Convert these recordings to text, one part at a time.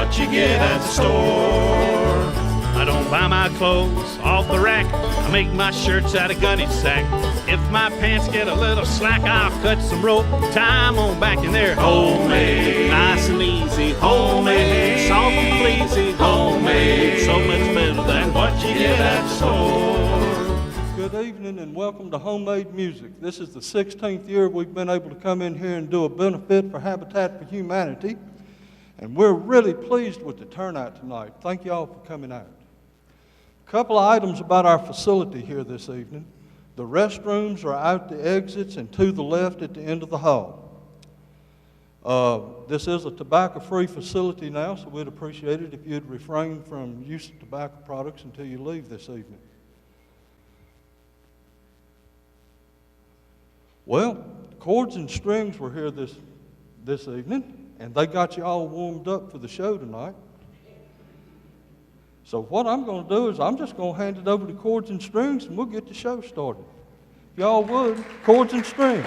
what you get at the store. I don't buy my clothes off the rack. I make my shirts out of gunny sack. If my pants get a little slack, I'll cut some rope, tie 'em on back in there. Homemade, nice and easy. Homemade, soft and fleecy. Homemade, so much better than what you get at the store. Good evening and welcome to Homemade Music. This is the 16th year we've been able to come in here and do a benefit for Habitat for Humanity. And we're really pleased with the turnout tonight. Thank you all for coming out. A couple of items about our facility here this evening. The restrooms are out the exits and to the left at the end of the hall. This is a tobacco-free facility now, so we'd appreciate it if you'd refrain from use of tobacco products until you leave this evening. Well, Chords and Strings were here this evening, and they got you all warmed up for the show tonight. So what I'm going to do is I'm just going to hand it over to Chords and Strings, and we'll get the show started. If y'all would, Chords and Strings.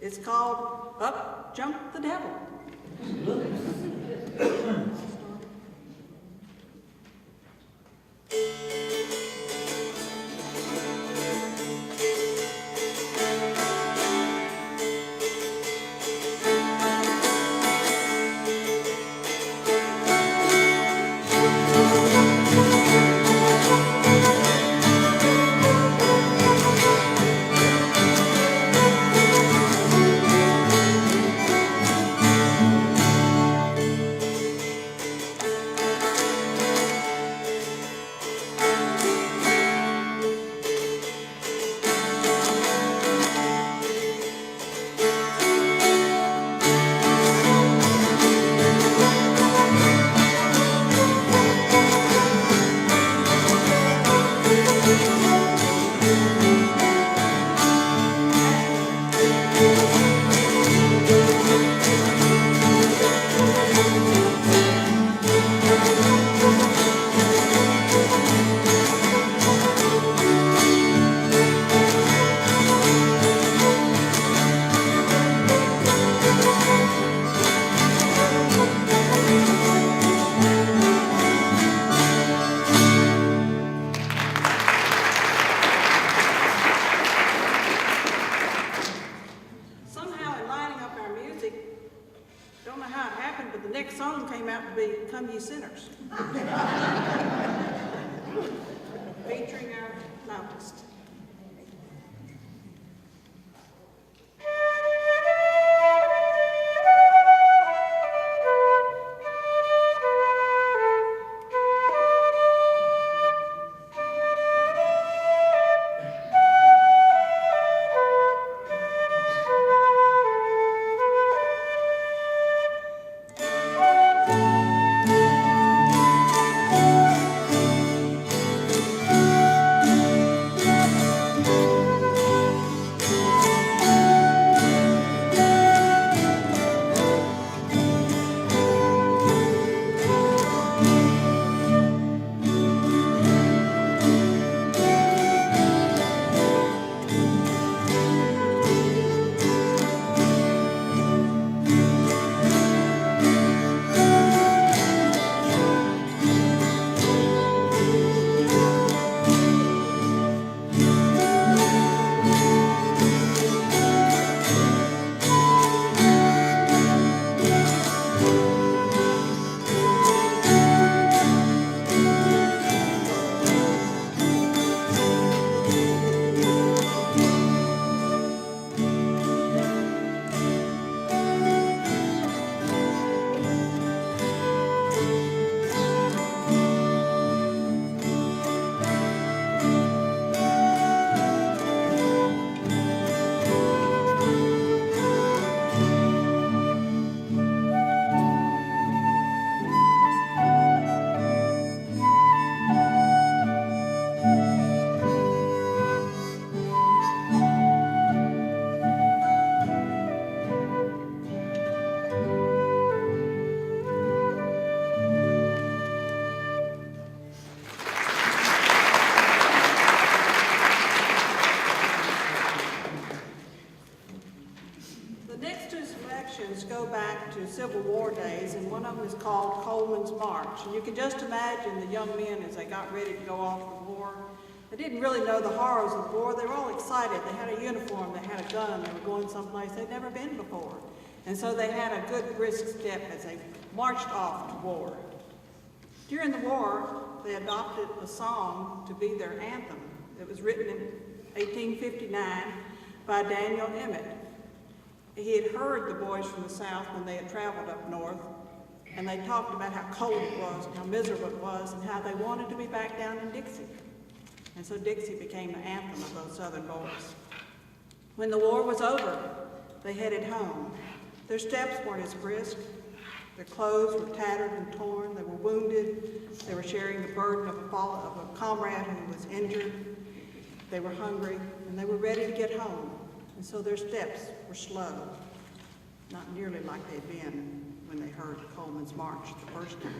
It's called Up Jumped the Devil. to be Come Ye Sinners. Featuring our flautist. Go back to Civil War days, and one of them is called Coleman's March. And you can just imagine the young men as they got ready to go off to war. They didn't really know the horrors of war. They were all excited. They had a uniform, they had a gun, they were going someplace they'd never been before. And so they had a good brisk step as they marched off to war. During the war, they adopted a song to be their anthem. It was written in 1859 by Daniel Emmett. He had heard the boys from the South when they had traveled up north, and they talked about how cold it was and how miserable it was and how they wanted to be back down in Dixie. And so Dixie became the anthem of those Southern boys. When the war was over, they headed home. Their steps weren't as brisk. Their clothes were tattered and torn. They were wounded. They were sharing the burden of a comrade who was injured. They were hungry, and they were ready to get home. And so their steps were slow, not nearly like they'd been when they heard Coleman's March the first time.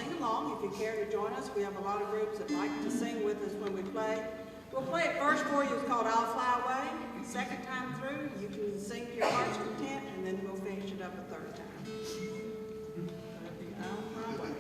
sing along if you care to join us. We have a lot of groups that like to sing with us when we play. We'll play it first for you. It's called I'll Fly Away. Second time through, you can sing to your heart's content, and then we'll finish it up a third time. I'll Fly Away.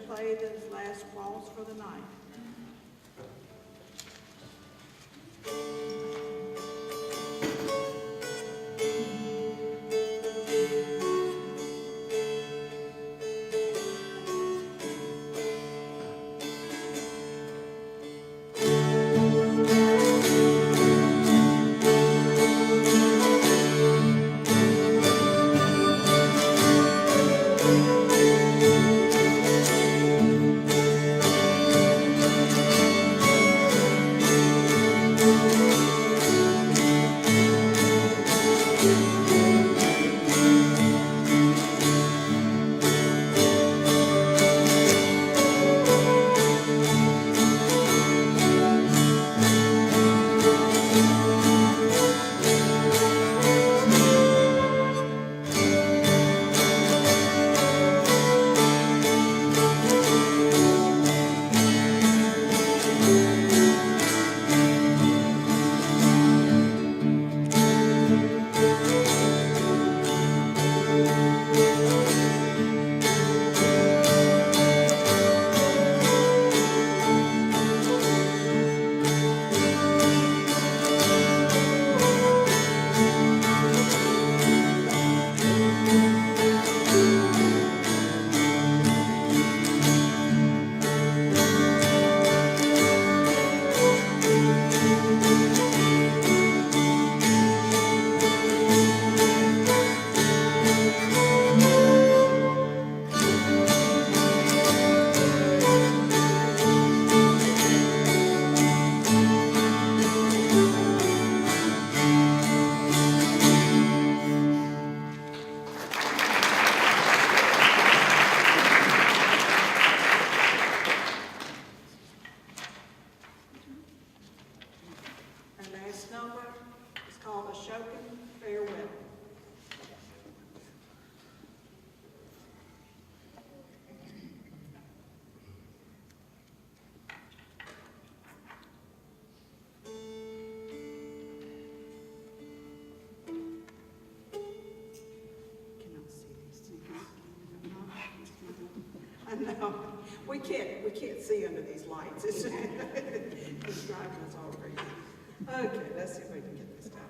Play the last waltz for the night. No, we can't see under these lights. It's driving us all crazy. Okay, let's see if we can get this done.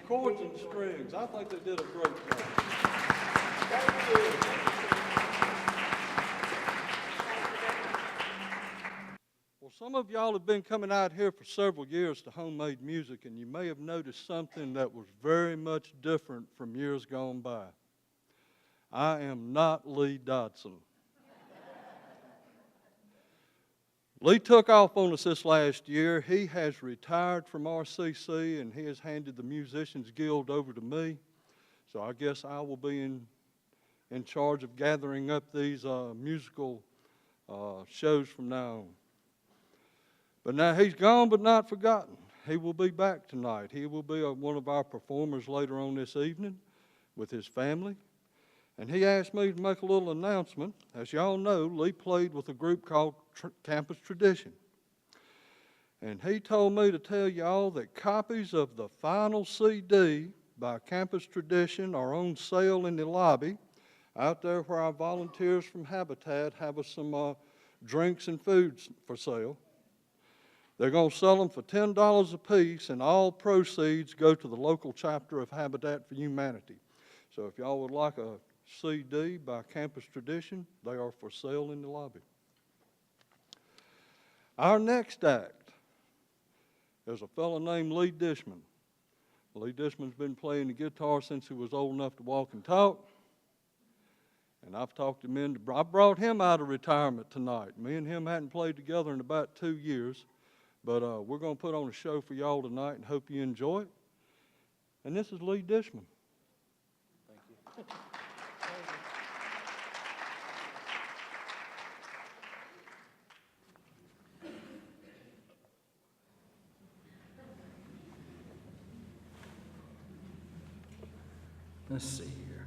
chords and strings. I think they did a great job. Well, some of y'all have been coming out here for several years to Homemade Music, and you may have noticed something that was very much different from years gone by. I am not Lee Dodson. Lee took off on us this last year. He has retired from RCC, and he has handed the Musicians Guild over to me. So I guess I will be in charge of gathering up these musical shows from now on. But now he's gone but not forgotten. He will be back tonight. He will be one of our performers later on this evening with his family. And he asked me to make a little announcement. As y'all know, Lee played with a group called Campus Tradition. And he told me to tell y'all that copies of the final CD by Campus Tradition are on sale in the lobby out there where our volunteers from Habitat have us some drinks and foods for sale. They're going to sell them for $10 a piece, and all proceeds go to the local chapter of Habitat for Humanity. So if y'all would like a CD by Campus Tradition, they are for sale in the lobby. Our next act is a fellow named Lee Dishman. Lee Dishman's been playing the guitar since he was old enough to walk and talk. And I've talked him into, I brought him out of retirement tonight. Me and him hadn't played together in about 2 years. But we're going to put on a show for y'all tonight and hope you enjoy it. And this is Lee Dishman. Thank you. Let's see here.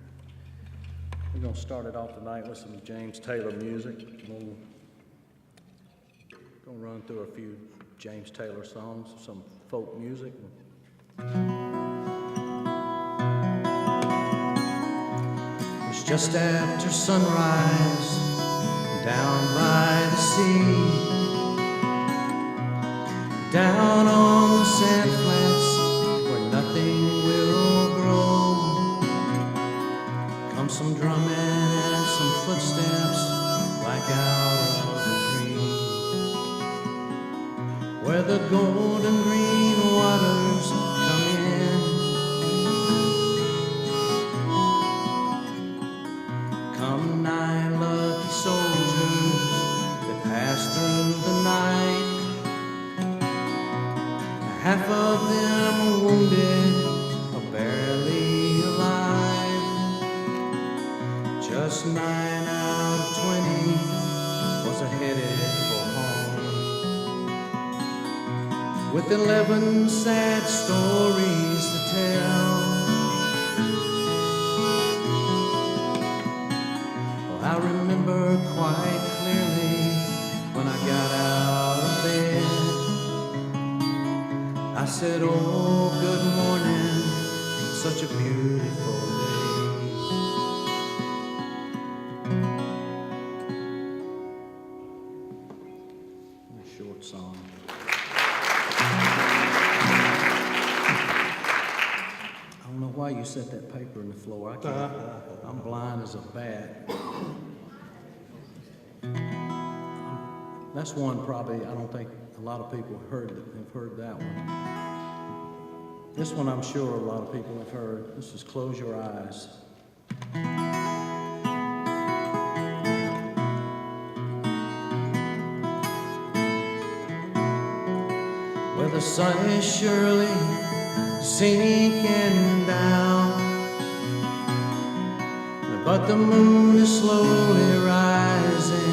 We're going to start it off tonight with some James Taylor music. We'll going to run through a few James Taylor songs, some folk music. It's just after sunrise, down by the sea, down on the sand flats where nothing will grow. Come some drumming and some footsteps like out of the tree, where the golden green waters come in. Come 9 lucky soldiers that pass through the night, half of them wounded or barely alive. Just 9 out of 20 was headed for home, with 11 sad stories to tell. Oh, I remember quite clearly when I got out of bed, I said, oh, good morning, such a beautiful day. A short song. I don't know why you set that paper in the floor. I can't. I'm blind as a bat. That's one probably I don't think a lot of people have heard that one. This one I'm sure a lot of people have heard. This is Close Your Eyes. Where the sun is surely sinking down, but the moon is slowly rising.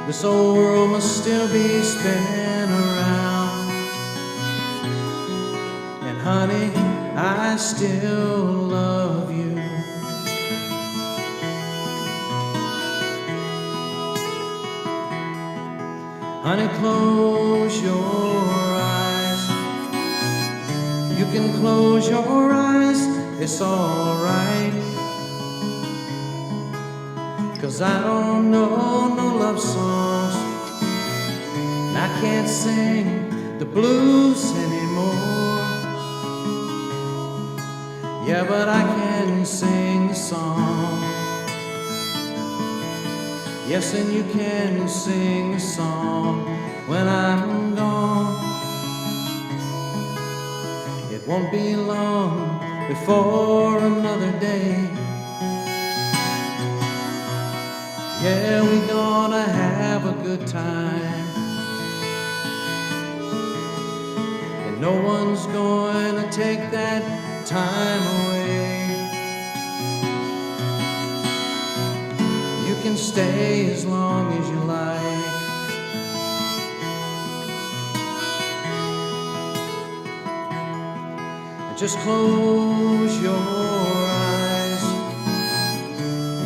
This old world must still be spinning around, and honey, I still love you. Honey, close your eyes. You can close your eyes, it's all right. 'Cause I don't know no love songs, and I can't sing the blues anymore. Yeah, but I can sing a song. Yes, and you can sing a song when I'm gone. It won't be long before another day. Yeah, we're gonna have a good time, and no one's going to take that time away. You can stay as long as you like. Just close your eyes.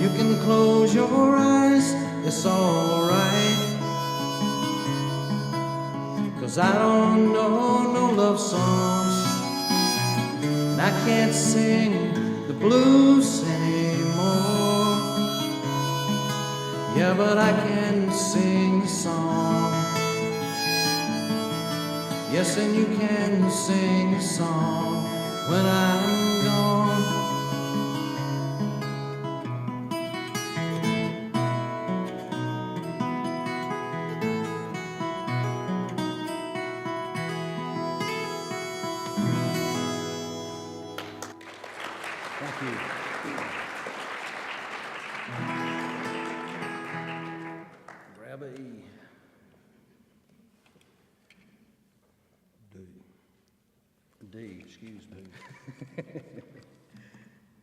You can close your eyes, it's alright. 'Cause I don't know no love songs, and I can't sing the blues anymore. Yeah, but I can sing a song. Yes, and you can sing a song when I'm gone. Thank you. Grab a E. D, excuse me.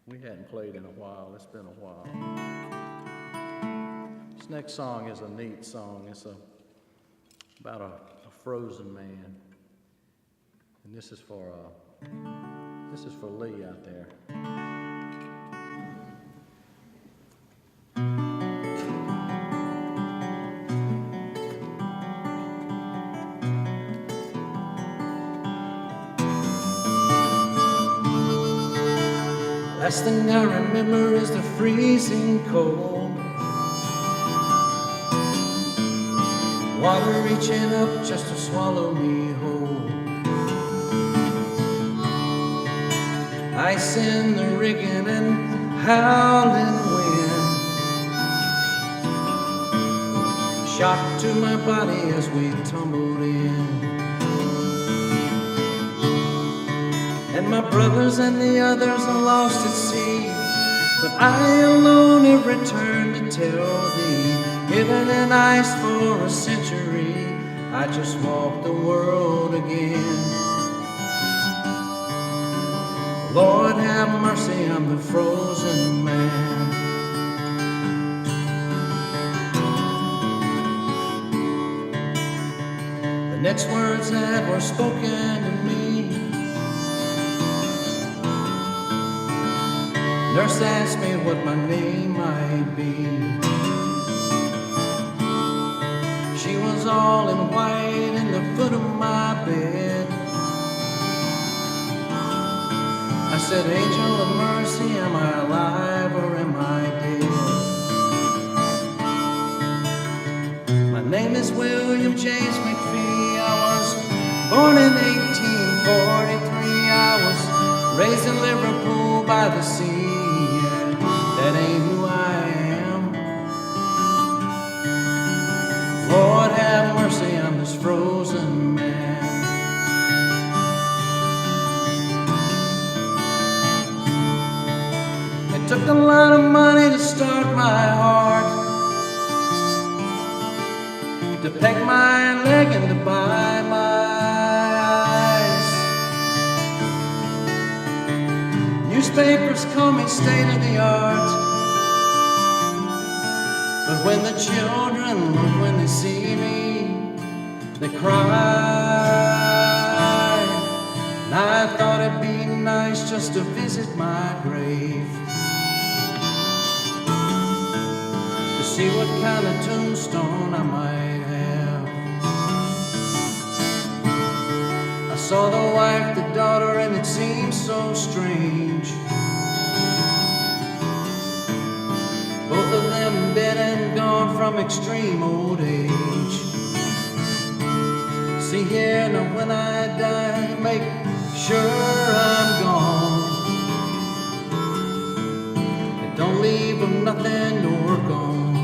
We hadn't played in a while. It's been a while. This next song is a neat song. It's about a frozen man, and this is for Lee out there. Last thing I remember is the freezing cold, water reaching up just to swallow me whole, ice in the rigging and howling wind, shock to my body as we tumbled in. And my brothers and the others are lost at sea, but I alone have returned to tell thee, hidden in ice for a century, I just walked the world again. Lord have mercy, I'm the frozen man. The next words that were spoken to me, nurse asked me what my name might be. She was all in white in the foot of my bed. I said, angel of mercy, am I alive or am I dead? My name is William James McPhee. I was born in 1843. I was raised in Liverpool by the sea. That ain't who I am. Lord have mercy, I'm this frozen man. It took a lot of money to start my heart, to peg my leg and to buy my eyes. Newspapers call me state of the art, but when the children look, when they see me, they cry. And I thought it'd be nice just to visit my grave, to see what kind of tombstone I might have. I saw the wife, the daughter, and it seemed so strange, both of them dead and gone from extreme old age. See here, now when I die, make sure I'm gone. And don't leave 'em nothing to work on.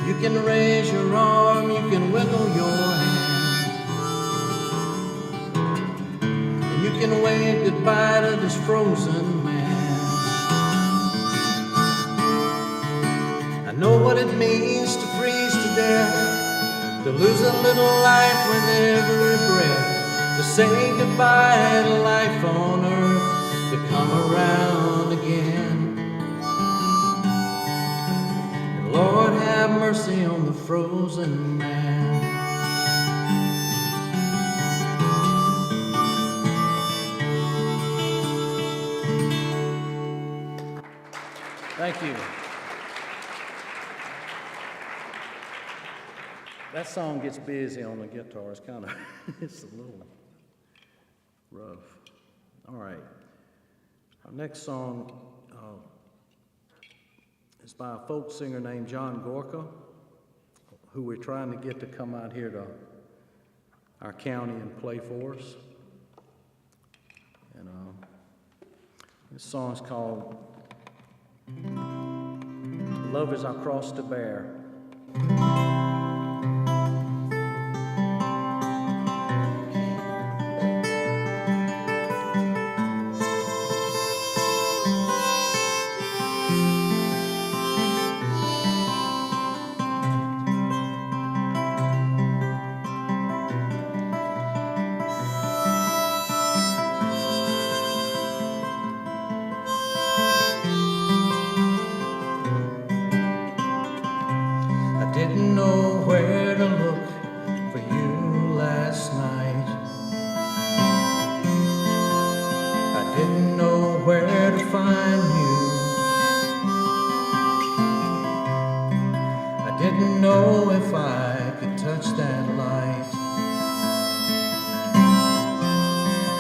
You can raise your arm, you can wiggle your hand, and you can wave goodbye to this frozen man. I know what it means to freeze to death, to lose a little life with every breath, to say goodbye to life on earth, to come around again. And Lord, have mercy on the frozen man. Thank you. That song gets busy on the guitar. It's kind of, it's a little rough. All right. Our next song is by a folk singer named John Gorka, who we're trying to get to come out here to our county and play for us. And this song's called Love Is Our Cross to Bear. Didn't know where to look for you last night. I didn't know where to find you. I didn't know if I could touch that light.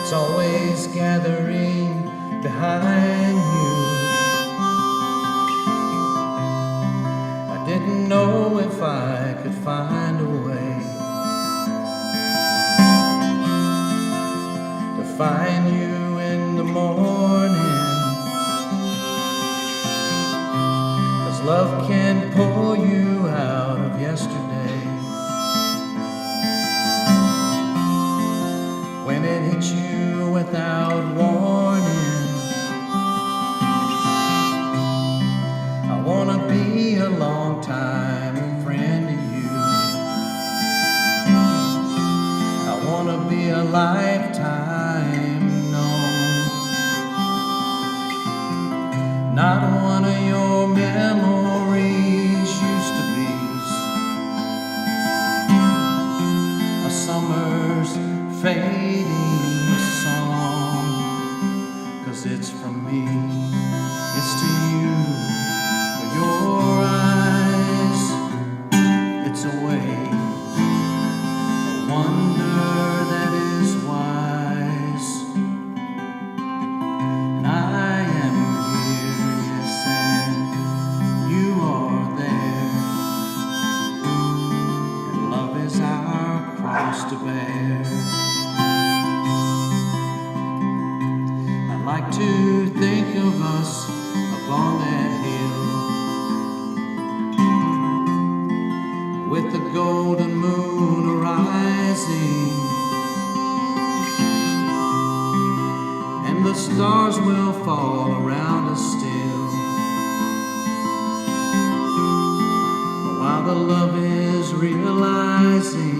It's always gathering behind you. Didn't know if I could find a way to find you in the morning, 'cause love can pull you out of yesterday when it hits you without warning. I wanna be a long time friend to you. I wanna be a lifetime known, not one of your memories used to be a summer's fading song, 'cause it's from me, it's to you. Your eyes, it's a way, a wonder that is wise. And I am here, yes, and you are there. And love is our cross to bear. I like to think of us upon that hill, with the golden moon arising, and the stars will fall around us still, while the love is realizing.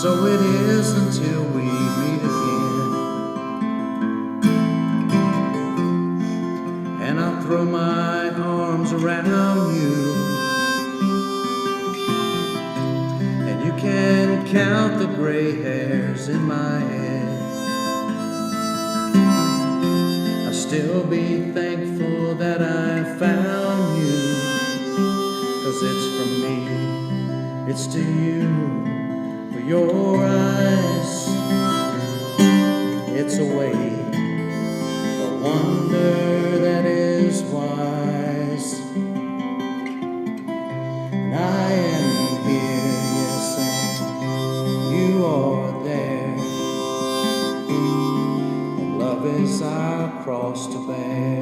So it is until we meet again, and I throw my arms around you, and you can count the gray hairs in my head. I'll still be thankful that I found you, 'cause it's from me, it's to you, for your eyes. It's a way, a wonder that is wise. And I am here, yes, and you are there. And love is our cross to bear.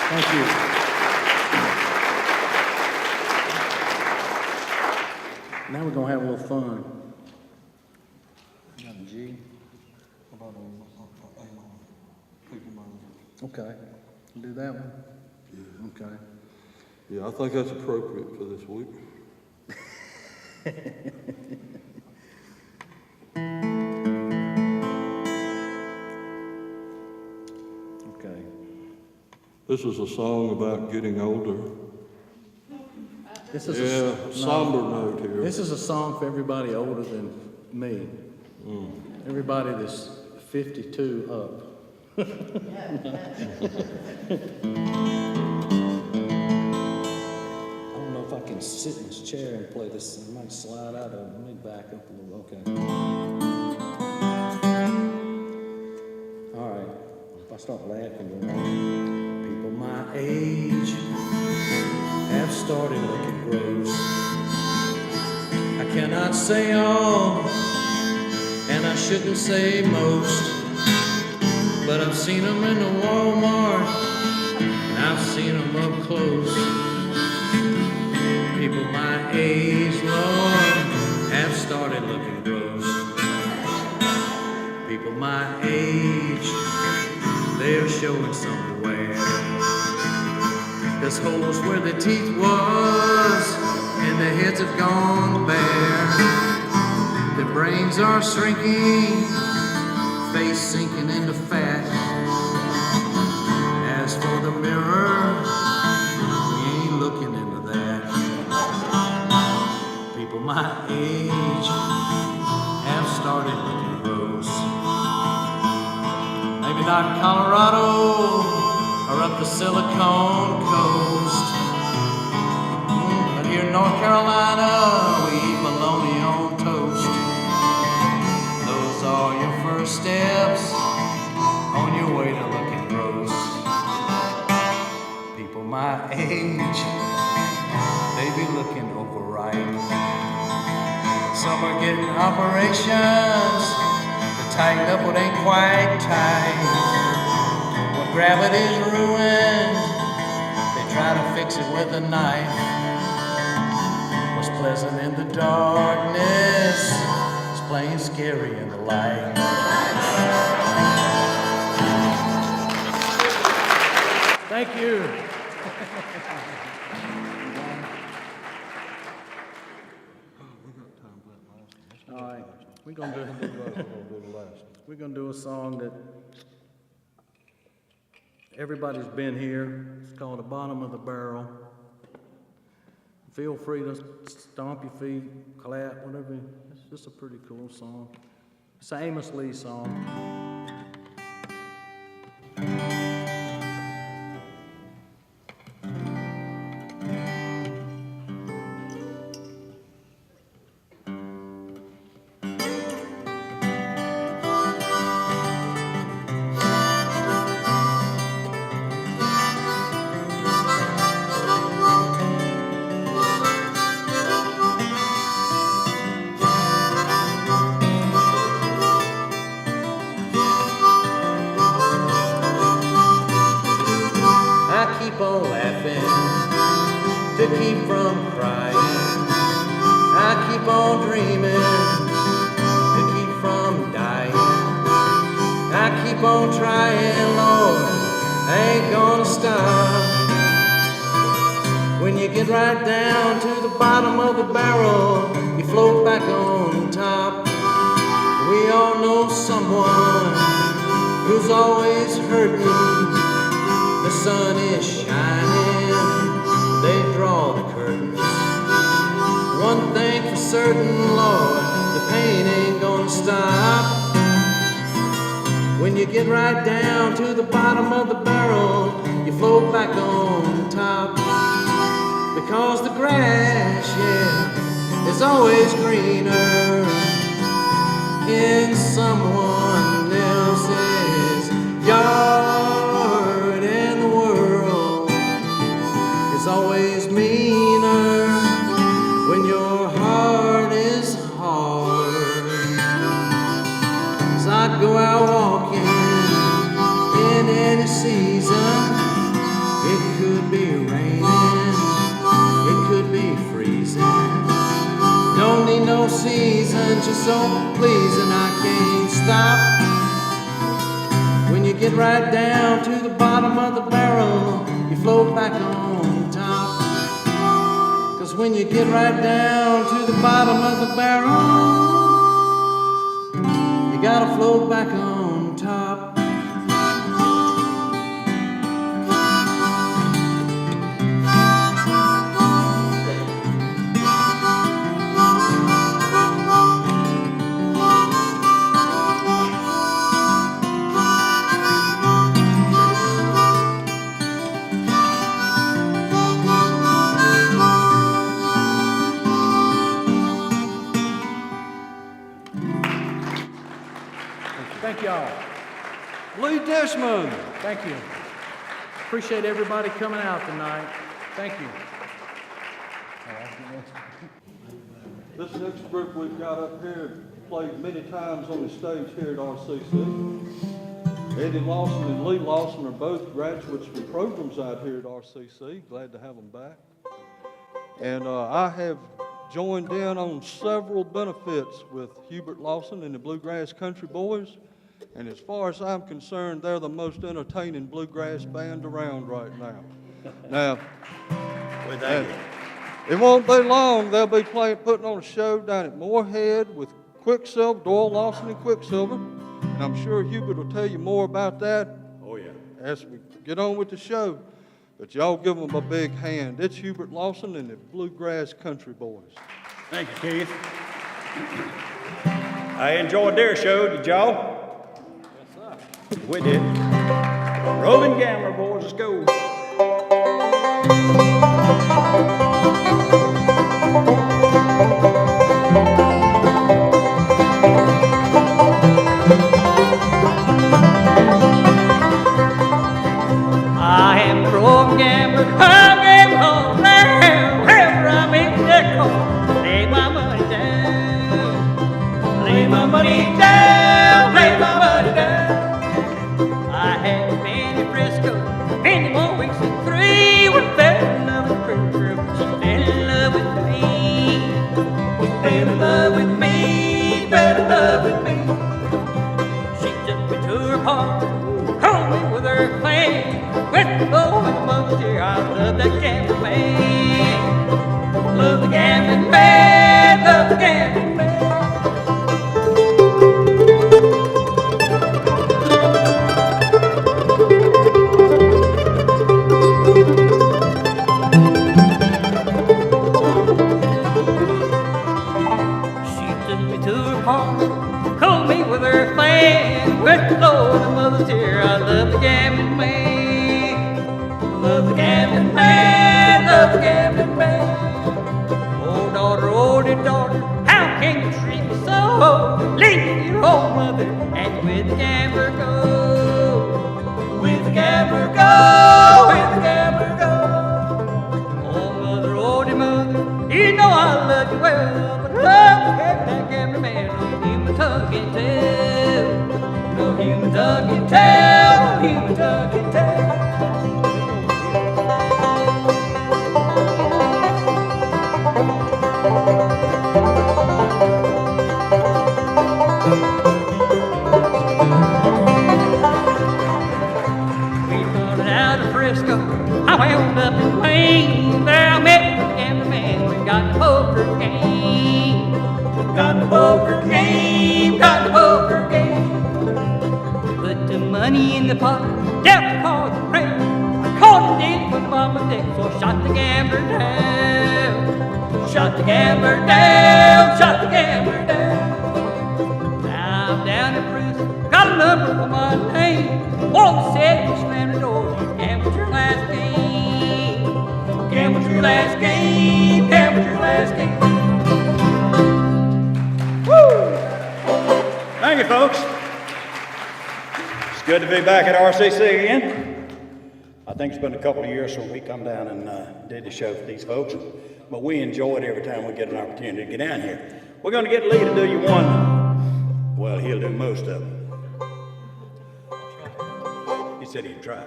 Thank you. Now we're gonna have a little fun. Got a G. Okay, we'll do that one. Okay. Yeah, I think that's appropriate for this week. Okay. This is a song about getting older. This is Yeah, somber note here. This is a song for everybody older than me. Everybody that's 52 up. I don't know if I can sit in this chair and play this. I might slide out of it. Let me back up a little. Okay. All right. If I start laughing, you'll know. People my age have started looking gross. I cannot say all, and I shouldn't say most, but I've seen them in the Walmart, and I've seen them up close. People my age, Lord, have started looking gross. People my age, they're showing some wear. There's holes where the teeth was, and their heads have gone bare. Their brains are shrinking, face sinking into fat. As for the mirror, we ain't looking into that. People my age have started looking gross. Maybe not Colorado or up the Silicon Coast, but here in North Carolina, we eat bologna on toast. Those are your first steps on your way to looking gross. People my age, they be looking overripe. Some are getting operations to tighten up what ain't quite tight. When gravity's ruined, they try to fix it with a knife. What's pleasant in the darkness is plain scary in the light. Thank you. All right, we're gonna do a song that everybody's been here. It's called The Bottom of the Barrel. Feel free to stomp your feet, clap, whatever. It's just a pretty cool song. It's an Amos Lee song. To keep from crying, I keep on dreaming, to keep from dying. I keep on trying, Lord, I ain't gonna stop. When you get right down to the bottom of the barrel, you float back on top. We all know someone who's always hurting. The sun is shining, they draw the curtains. One thing for certain, Lord, the pain ain't gonna stop. When you get right down to the bottom of the barrel, you float back on top. Because the grass, yeah, is always greener in someone else's yard, and the world is always meaner when your heart is hard. As I'd go out walking in any season, it could be raining, it could be freezing. Don't need no season, just so pleasing I can't stop. When you get right down to the bottom of the barrel, you float back on top. 'Cause when you get right down to the bottom of the barrel, you gotta float back on top. Thank y'all. Lee Dishman. Thank you. Appreciate everybody coming out tonight. Thank you. This next group we've got up here played many times on the stage here at RCC. Eddie Lawson and Lee Lawson are both graduates from programs out here at RCC. Glad to have them back. And I have joined in on several benefits with Hubert Lawson and the Bluegrass Country Boys. And as far as I'm concerned, they're the most entertaining bluegrass band around right now. Now, it won't be long. They'll be putting on a show down at Moorhead with Quicksilver, Doyle Lawson and Quicksilver. And I'm sure Hubert will tell you more about that. Oh, yeah. As we get on with the show. But y'all give them a big hand. It's Hubert Lawson and the Bluegrass Country Boys. Thank you, Keith. I enjoyed their show, did y'all? Yes, sir. We did. Rolling Gambler, boys, let's go. I am a broke gambler, I gamble all around. Wherever I make that call, lay my money down. Lay my money down, lay my money down. I haven't been in Frisco many more weeks than 3. We fell in love with her, she fell in love with me. She fell in love with me, fell in love with me. She took me to her party, called me with her clan. With the mother dear, I love that gambling man. Love the gambling man, love the gambling man. She took me to her party, called me with her clan. With the mother dear, I love the gambling man. Love the gambling man, love the gambling man. Oh daughter, how can you treat me so? Leave your old mother and with the gambler go. With the gambler go, with the gambler go. Oh dear mother, you know I love you well, but love that gambler man, no human tongue can tell. No human tongue can tell, no human tongue can tell. I wound up in Wayne, there I met the gambling man. We got the poker game, got the poker game, got the poker in the pot, devil called the rain. I called the dealer from the bottom of the deck, so I shot the gambler down. Shot the gambler down, shot the gambler down. Now I'm down at Bruce, got a number for my name. Oh, said he slammed the door, gambled your last game. Gambled your last game, gambled your last game. Thank you, folks. It's good to be back at RCC again. I think it's been a couple of years since we come down and did the show for these folks, but we enjoy it every time we get an opportunity to get down here. We're going to get Lee to do you one. Well, he'll do most of them. He said he'd try.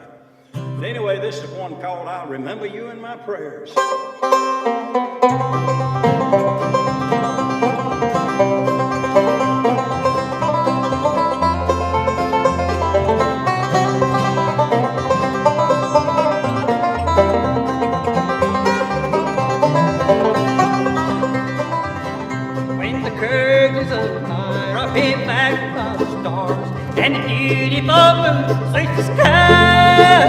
But anyway, this is one called I'll Remember You in My Prayers. When the curtains of the night are pinned back by the stars, and the beautiful moon sweeps the sky,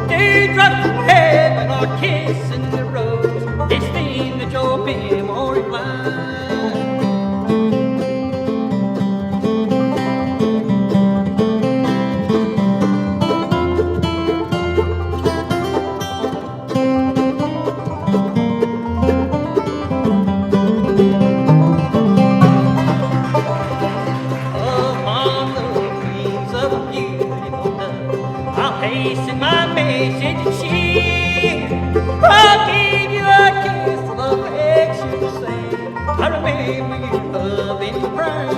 dewdrops from heaven are kissing the rose, it's in the joy memory line. Among the wings of a beautiful dove, I'll hasten my message and cheer. I'll give you a kiss of affection to say, I remember your love in the prayer.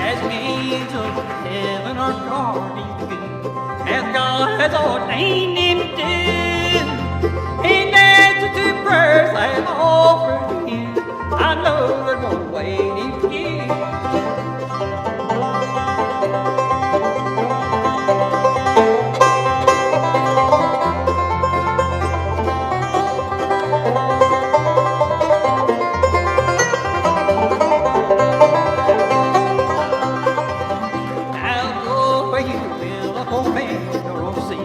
As angels of heaven are guarding good, as God has ordained him to do. In answer to prayers I have offered to him, I know there's one waiting for you. I'll go where you will, up on land or on sea.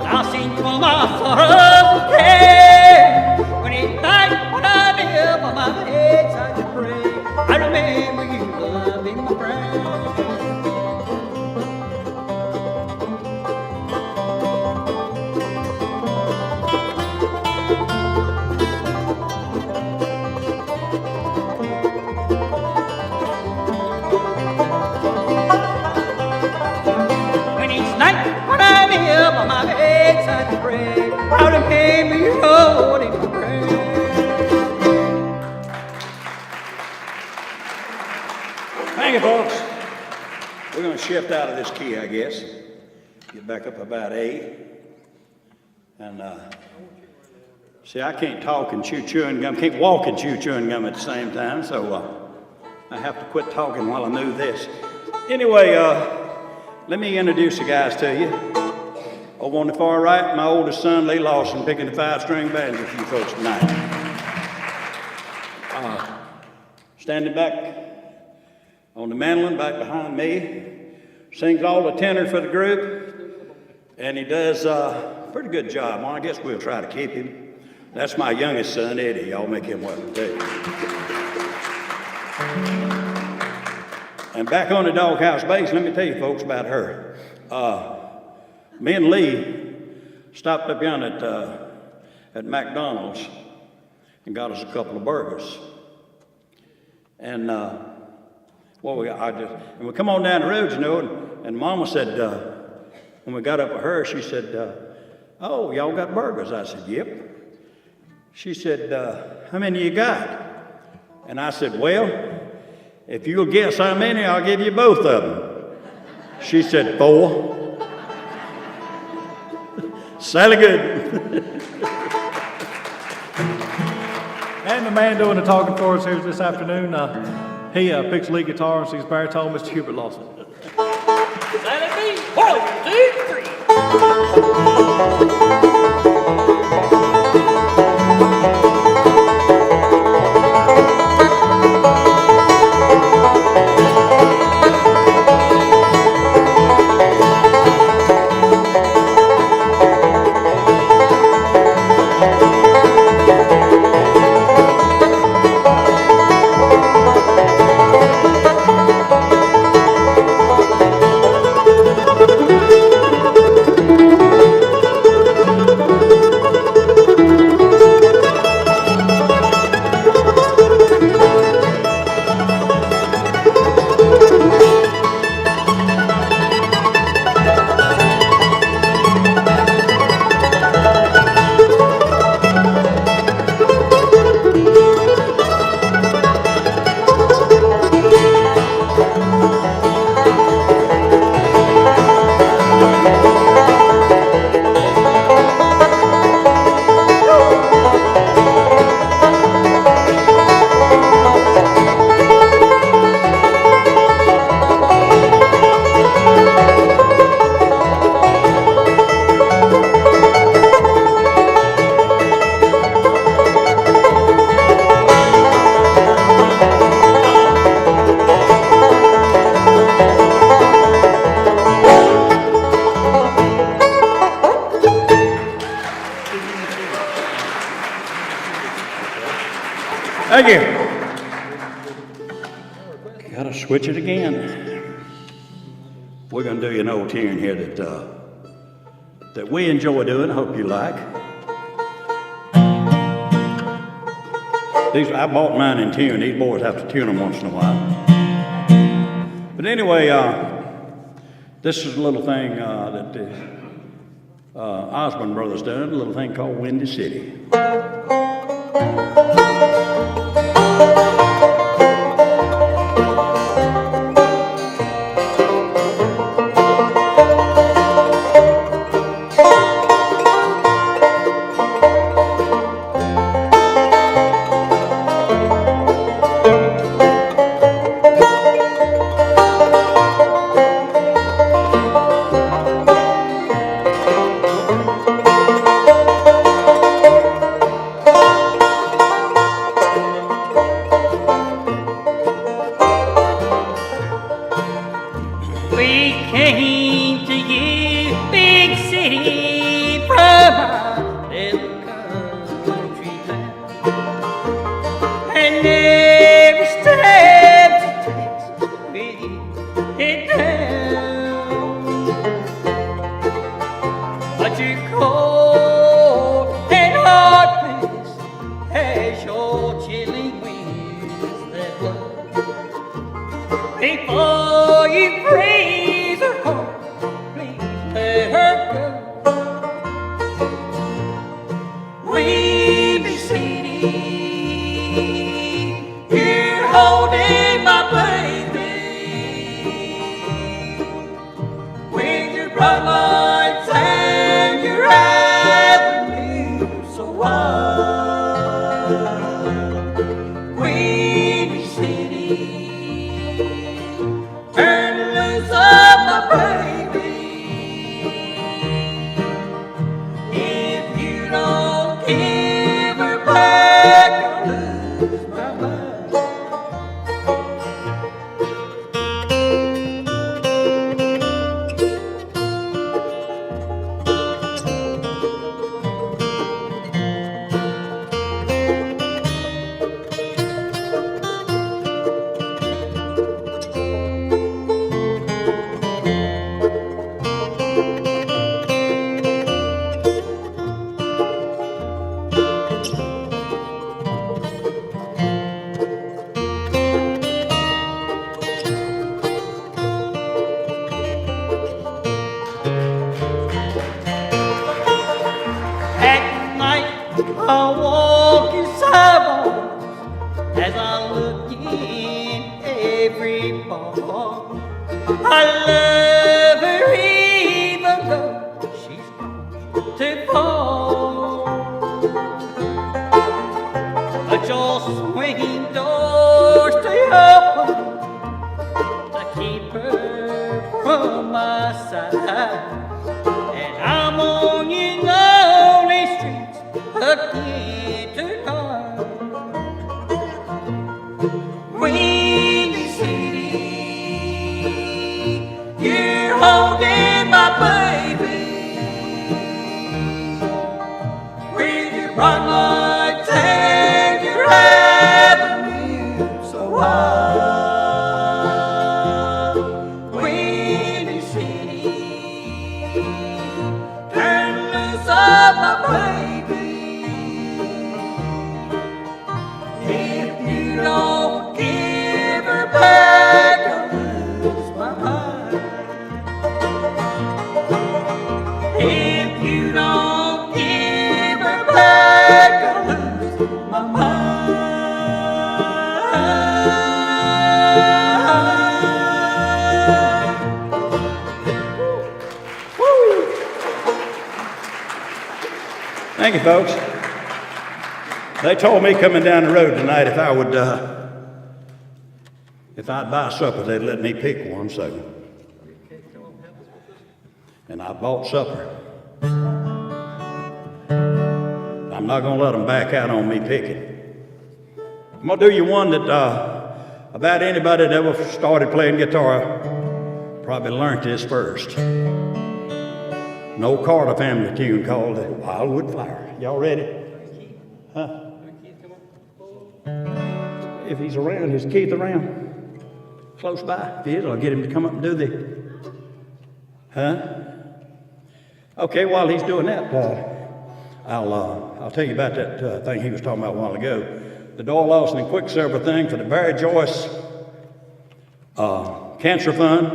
I'll sing you all my sorrows and care. When it's night, when I live on my bedside to pray, I remember you love in my prayer. When it's night, when I live on my bedside to pray, I remember you holding my prayer. Thank you, folks. We're going to shift out of this key, I guess. Get back up about A. And, see, I can't talk and chew chewing gum, can't walk and chew chewing gum at the same time, so I have to quit talking while I move this. Anyway, let me introduce the guys to you. Over on the far right, my oldest son, Lee Lawson, picking the 5-string banjo for you folks tonight. Standing back on the mandolin, back behind me, sings all the tenor for the group, and he does a pretty good job. Well, I guess we'll try to keep him. That's my youngest son, Eddie. Y'all make him welcome too. And back on the doghouse bass, let me tell you folks about her. Me and Lee stopped up yonder at McDonald's and got us a couple of burgers. And we come on down the road, you know, and Mama said, when we got up with her, she said, "Oh, y'all got burgers?" I said, "Yep." She said, "How many you got?" And I said, "Well, if you'll guess how many, I'll give you both of them." She said, "4. Sally good. And the man doing the talking for us here this afternoon, he picks lead guitar and sings baritone, Mr. Hubert Lawson. That'll be 1, 2, 3. Thank you. Gotta switch it again. We're gonna do you an old tune here that we enjoy doing. I hope you like. I bought mine in tune. These boys have to tune them once in a while. But anyway, this is a little thing that the Osborne brothers done. A little thing called Windy City. We came to you, big city, from our little country town. And every step she takes with you it down. But your cold and hard place has your chilling winds that blow. Before you freeze her heart, please let her go. Windy City, you're holding my baby with your bright lights and your avenue so wide. Windy City, turn loose of my baby. If you don't give her back, I'll lose my mind. At night, I walk in sidewalks as I look in every bar. I love her even though she's gone too far. But your swinging doors stay open to keep her from on my side, and I'm on your lonely streets again tonight. Windy City, you're holding my baby with your bright lights and your avenue so wide. Windy City, turn loose of my baby. If you don't give her back, I'll lose my mind. If you don't give her back, I'll lose my mind. Thank you, folks. They told me coming down the road tonight if I'd buy supper, they'd let me pick one, so. And I bought supper. I'm not gonna let them back out on me picking. I'm gonna do you one that, about anybody that ever started playing guitar probably learned this first. An old Carter family tune called the Wildwood Flower. Y'all ready? Huh? If he's around, is Keith around? Close by? If he is, I'll get him to come up and do the. Huh? Okay, while he's doing that, I'll tell you about that thing he was talking about a while ago. The Doyle Lawson and Quicksilver thing for the Barry Joyce Cancer Fund.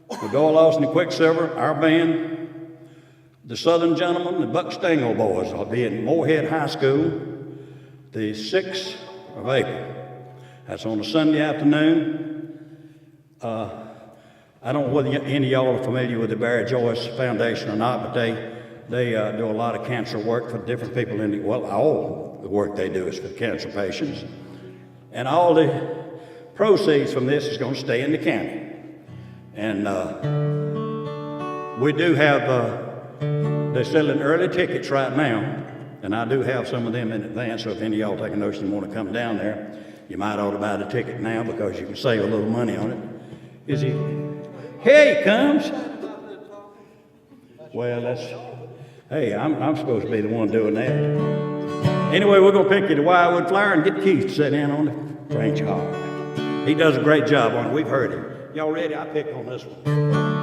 The Doyle Lawson and Quicksilver, our band, the Southern Gentlemen, the Buck Stengel Boys. I'll be in Moorhead High School the 6th of April. That's on a Sunday afternoon. I don't know whether any of y'all are familiar with the Barry Joyce Foundation or not, but they do a lot of cancer work for different people all the work they do is for cancer patients. And all the proceeds from this is going to stay in the county. And we do have, they're selling early tickets right now, and I do have some of them in advance, so if any of y'all take a notion and want to come down there, you might ought to buy the ticket now because you can save a little money on it. Is he? Here he comes. Well, hey, I'm supposed to be the one doing that. Anyway, we're going to pick you the Wildwood Flower and get Keith to sit down on the French horn. He does a great job on it. We've heard him. Y'all ready? I pick on this one.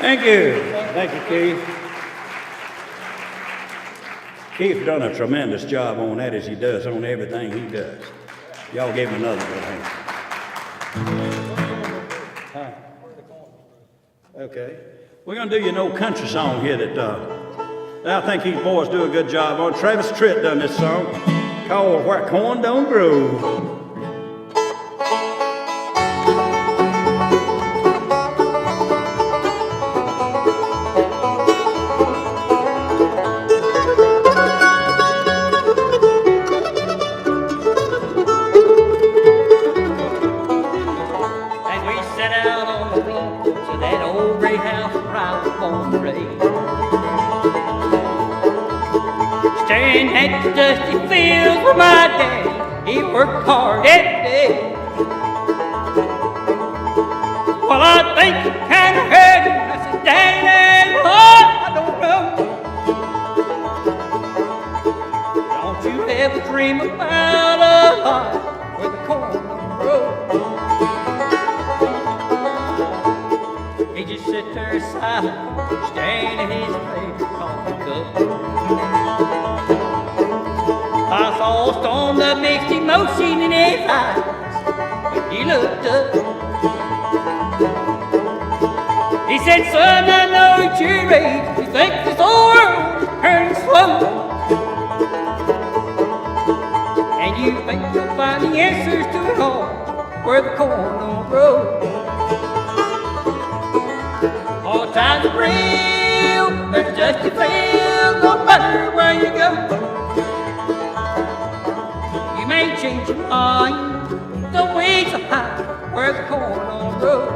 Thank you. Thank you, Keith. Keith done a tremendous job on that as he does on everything he does. Y'all give him another good hand. Huh? Okay. We're going to do an old country song here that I think these boys do a good job on. Travis Tritt done this song called Where Corn Don't Grow. And we set out on the road to that old gray house where I was born and raised. Staring at the dusty fields where my daddy, he worked hard every day. Well, I think he kind of heard him. I said, Daddy, Lord, I don't know. Don't you ever dream about a life where the corn don't grow. He just sit there silent, staring at his favorite coffee cup. I saw a storm that mixed emotion in his eyes when he looked up. He said, son, I know at your age you think this whole world is turning slow, and you think you'll find the answers to it all where the corn don't grow. All times are real, there's just a feel, no matter where you go. You may change your mind, the weeds are high where the corn don't grow.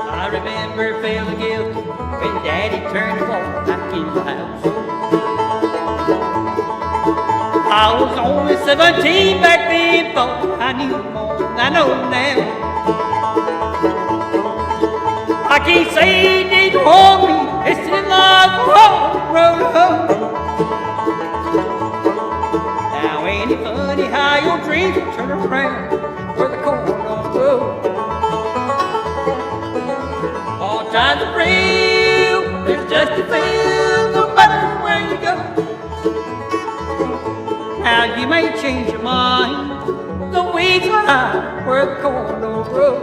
I remember feeling guilty when Daddy turned the wall back in the house. I was only 17 back then, but I knew more than I know now. I can't say he didn't want me, it's still like a hard road home. Now ain't it funny how your dreams will turn around where the corn don't grow. All times are real, there's just a feel, no matter where you go. Now you may change your mind, the weeds are high where the corn don't grow.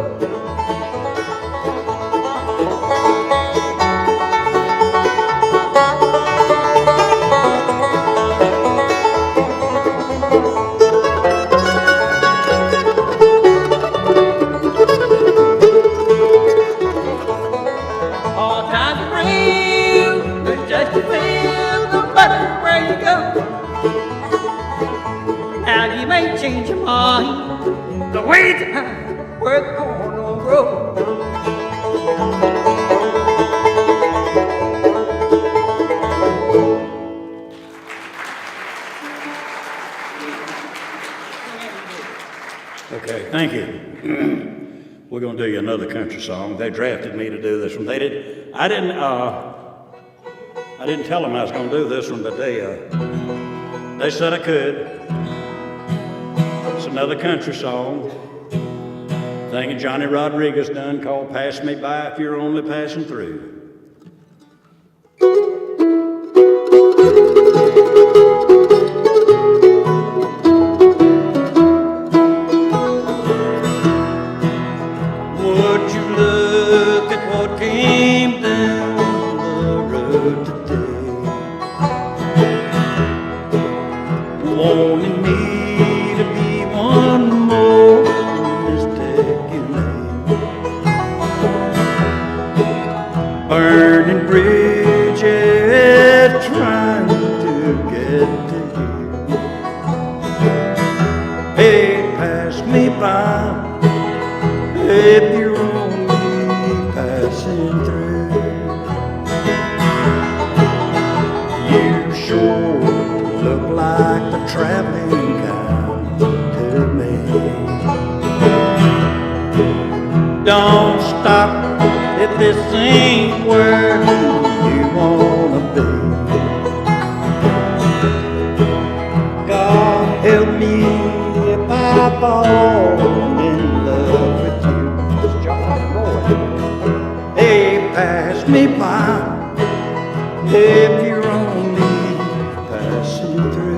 All times are real, there's just a feel, no matter where you go. Now you may change your mind, the weeds are high where the corn don't grow. Okay, thank you. We're going to do you another country song. They drafted me to do this one. I didn't tell them I was going to do this one, but they said I could. It's another country song. Thing that Johnny Rodriguez done called "Pass Me By If You're Only Passing Through." Would you look at what came down the road today, wanting me to be one more mistake you made, burning bridges trying to get to you. Hey, pass me by if you're only passing through. You sure look like the traveling kind to me. Don't stop if this ain't where you wanna be. God help me if I fall in love with you. Hey, pass me by if you're only passing through.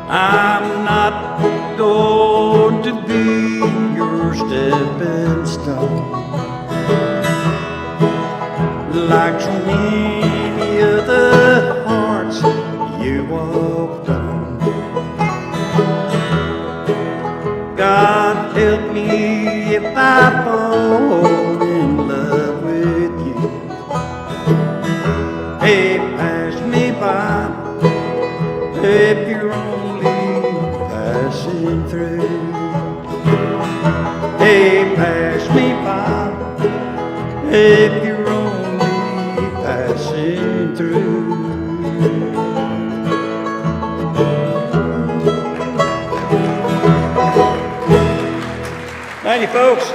I'm not going to be your stepping stone, like so many other hearts you walked on. God help me if I fall in love with you. Hey, pass me by if you're only passing through. Hey, pass me by if you're only passing through. Thank you, folks.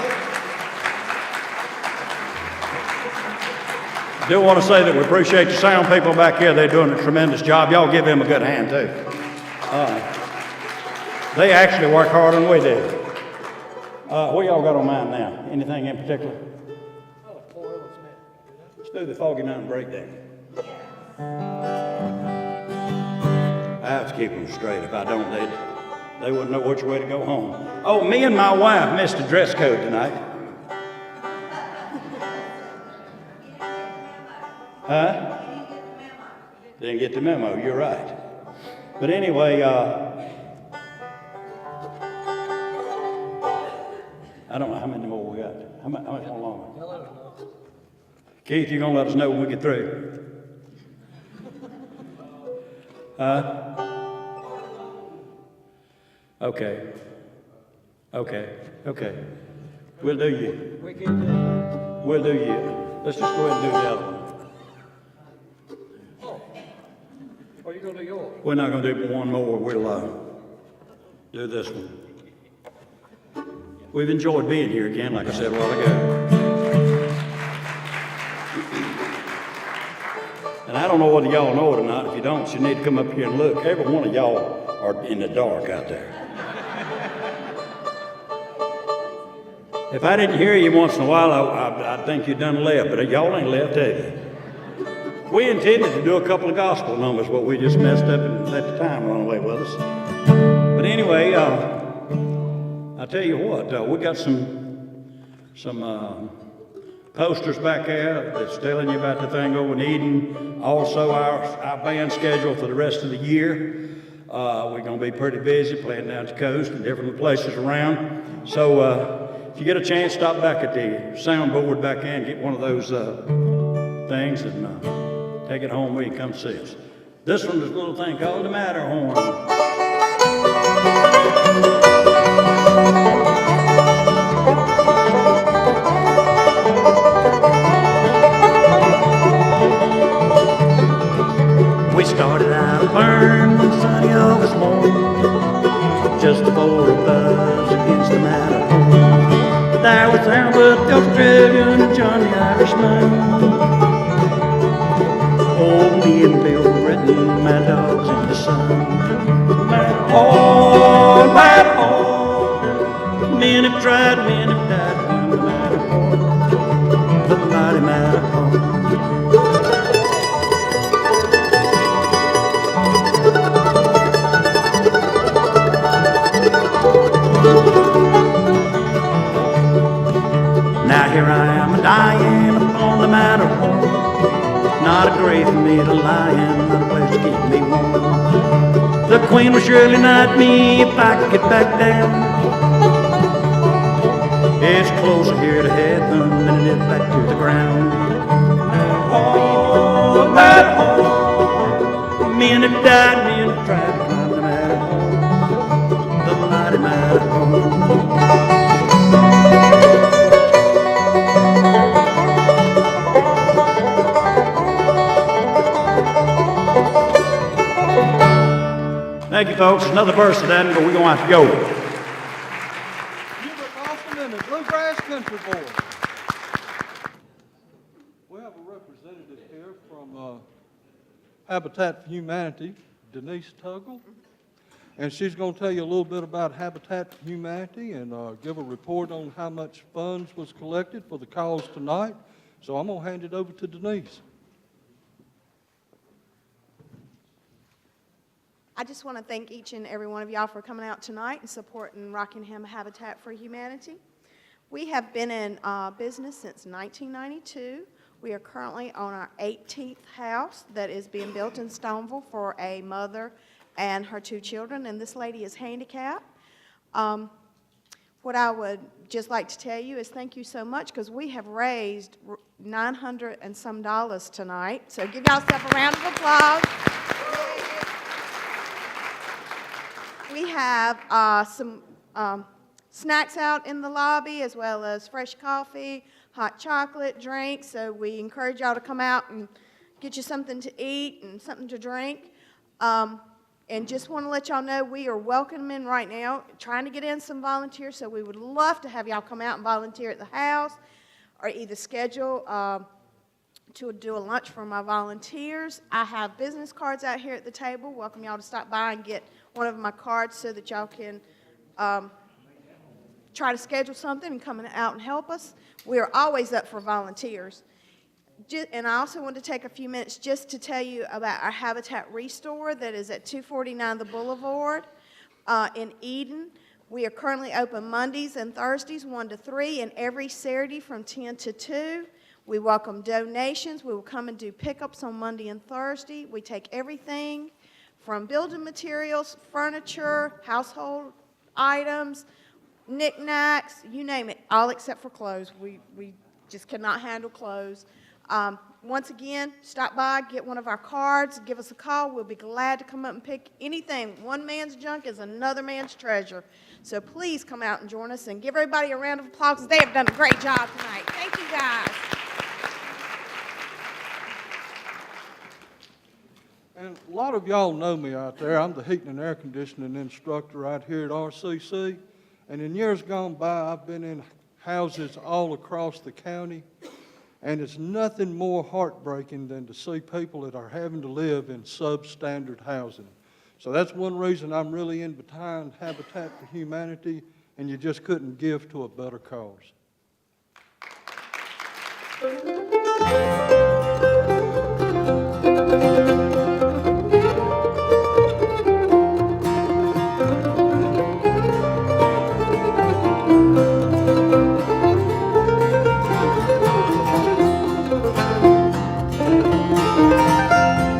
I do want to say that we appreciate the sound people back here. They're doing a tremendous job. Y'all give them a good hand, too. They actually work harder than we do. What y'all got on mind now? Anything in particular? Let's do the Foggy Mountain Breakdown. I have to keep them straight. If I don't, they wouldn't know which way to go home. Oh, me and my wife missed the dress code tonight. Huh? Didn't get the memo, you're right. But anyway, I don't know how many more we got. How much more longer? Keith, you gonna let us know when we get through? Huh? Okay. We'll do you. We'll do you. Let's just go ahead and do the other one. Are you gonna do yours? We're not gonna do one more. We'll do this one. We've enjoyed being here again, like I said a while ago. And I don't know whether y'all know it or not. If you don't, you need to come up here and look. Every one of y'all are in the dark out there. If I didn't hear you once in a while, I'd think you done left, but y'all ain't left, have you? We intended to do a couple of gospel numbers, but we just messed up and let the time run away with us. But anyway, I tell you what, we got some posters back there that's telling you about the thing over in Eden. Also, our band schedule for the rest of the year. We're going to be pretty busy playing down the coast and different places around. So if you get a chance, stop back at the soundboard back there and get one of those things and take it home with you and come see us. This one's a little thing called the Matterhorn. We started out a burn one sunny August morning, just before a buzz against the Matterhorn. There was Albert the Australian and John the Irishman. Oh, me and Bill Britton, mad dogs in the sun. Matterhorn, Matterhorn. Men have tried, men have died on the Matterhorn, the mighty Matterhorn. Now here I am a-dying upon the Matterhorn. Not a grave for me to lie in, not a place to keep me warm. The queen will surely knight me if I get back down. It's closer here to heaven than it is back to the ground. Oh, that home, men have died, men have tried to climb the Matterhorn, the mighty Matterhorn. Thank you, folks. Another verse of that, but we're going to have to go. Hubert Lawson and the Bluegrass Country Boys. We have a representative here from Habitat for Humanity, Denise Tuggle. And she's going to tell you a little bit about Habitat for Humanity and give a report on how much funds was collected for the cause tonight. So I'm going to hand it over to Denise. I just want to thank each and every one of y'all for coming out tonight and supporting Rockingham Habitat for Humanity. We have been in business since 1992. We are currently on our 18th house that is being built in Stoneville for a mother and her 2 children, and this lady is handicapped. What I would just like to tell you is thank you so much, because we have raised $900 and some tonight. So give yourself a round of applause. We have some snacks out in the lobby, as well as fresh coffee, hot chocolate, drinks. So we encourage y'all to come out and get you something to eat and something to drink. And just want to let y'all know we are welcoming right now, trying to get in some volunteers. So we would love to have y'all come out and volunteer at the house, or either schedule to do a lunch for my volunteers. I have business cards out here at the table. Welcome y'all to stop by and get one of my cards so that y'all can try to schedule something and come out and help us. We are always up for volunteers. And I also want to take a few minutes just to tell you about our Habitat Restore that is at 249 The Boulevard in Eden. We are currently open Mondays and Thursdays 1 to 3 and every Saturday from 10 to 2. We welcome donations. We will come and do pickups on Monday and Thursday. We take everything from building materials, furniture, household items, knickknacks, you name it, all except for clothes. We just cannot handle clothes. Once again, stop by, get one of our cards, give us a call. We'll be glad to come up and pick anything. One man's junk is another man's treasure. So please come out and join us and give everybody a round of applause, because they have done a great job tonight. Thank you, guys. And a lot of y'all know me out there. I'm the heating and air conditioning instructor right here at RCC. And in years gone by, I've been in houses all across the county. And it's nothing more heartbreaking than to see people that are having to live in substandard housing. So that's one reason I'm really in behind Habitat for Humanity, and you just couldn't give to a better cause.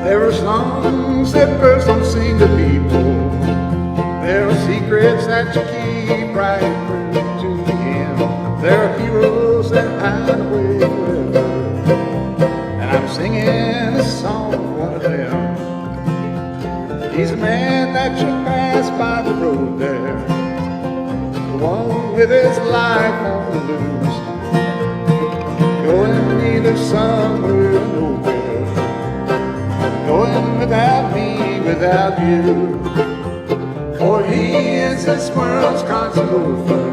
There are songs that birds don't sing to people. There are secrets that you keep right through to the end. There are heroes that hide away forever, and I'm singing a song of one of them. He's a man that you pass by the road there, the one with his life on the loose, going either somewhere or nowhere, going without me, without you. For he is this world's constant orphan,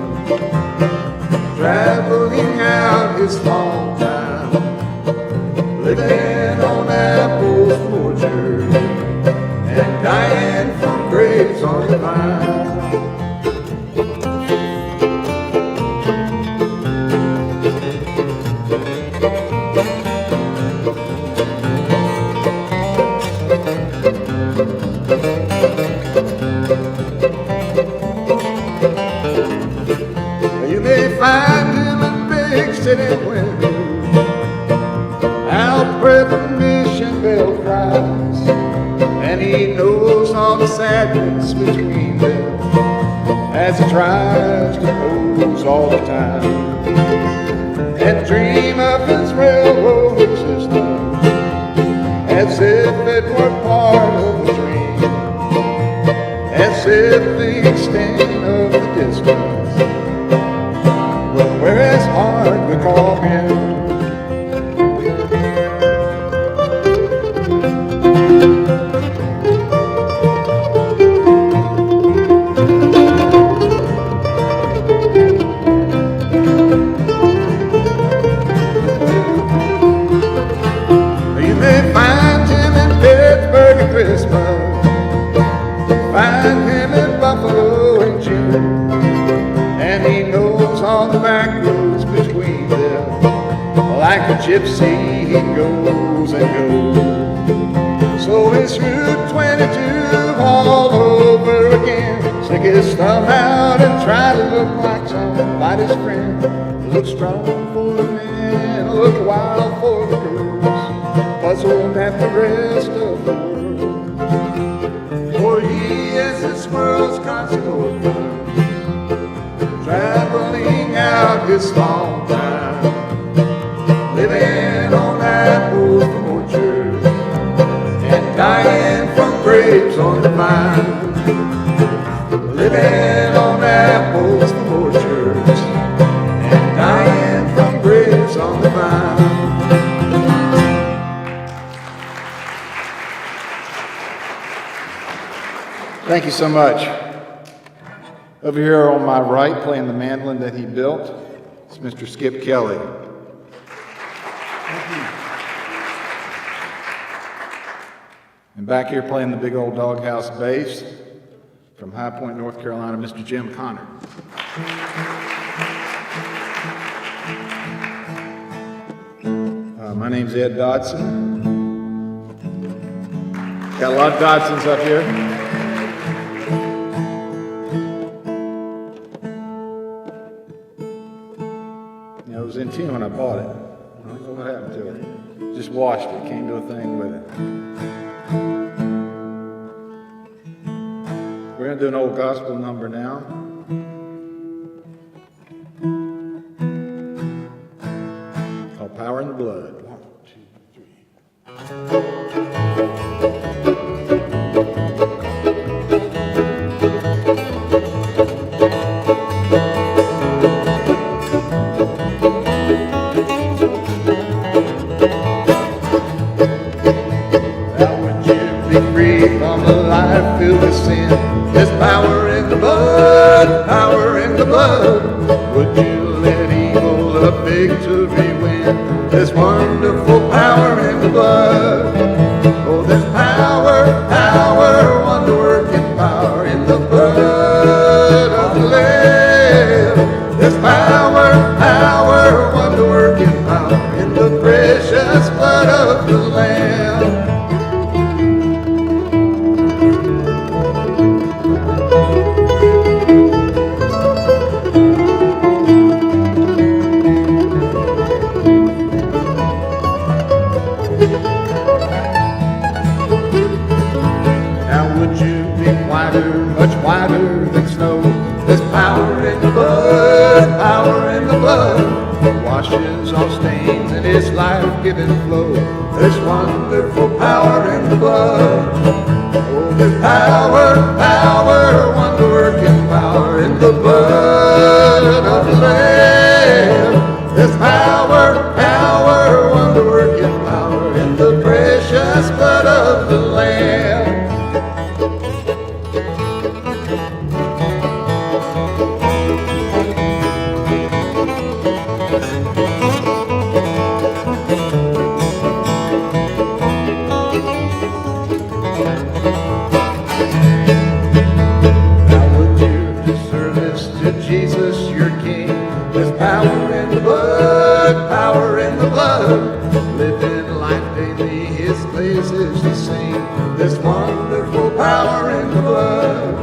traveling out his long time, living on apples from orchards, and dying from graves on the vine. You may find him in big city windows, out where the mission bell cries, and he knows all the sadness between them as he tries to pose all the time and dream of his railroad system as if it were part of a dream, as if the extent of the distance will wear his heart we call him. Christmas, find him in Buffalo in June, and he knows all the back roads between them. Like a gypsy he goes and goes. So it's Route 22 all over again. Stick his thumb out and try to look like somebody's friend. Look strong for the men, look wild for the girls, puzzled at the rest of the world. For he is this world's constant orphan, traveling out his small time, living on apples from orchards and dying from grapes on the vine. Living on apples from orchards and dying from grapes on the vine. Thank you so much. Over here on my right, playing the mandolin that he built, is Mr. Skip Kelly. And back here playing the big old doghouse bass from High Point, North Carolina, Mr. Jim Connor. My name's Ed Dodson. Got a lot of Dodsons up here. It was in tin when I bought it. I don't know what happened to it. Just washed it. Can't do a thing with it. We're going to do an old gospel number now. Called Power in the Blood. 1, 2, 3. Filled with sin, there's power in the blood, power in the blood. Would you let evil a victory win? There's wonderful power in the blood. Oh, there's power, power, wonder-working power in the blood of the Lamb. There's power, power, wonder-working power in the precious blood of the Lamb. Much wider than snow. There's power in the blood, power in the blood. Washes all stains in His life-giving flow. There's wonderful power in the blood. Oh, there's power, power, wonder-working power in the blood of the Lamb. There's power, power, wonder-working power in the precious blood of the Lamb. Living life daily, His place is the same. There's wonderful power in the blood.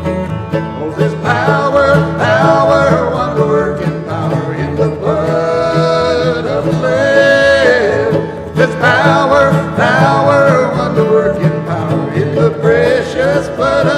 Oh, there's power, power, wonder-working power in the blood of the Lamb. There's power, power, wonder-working power in the precious blood of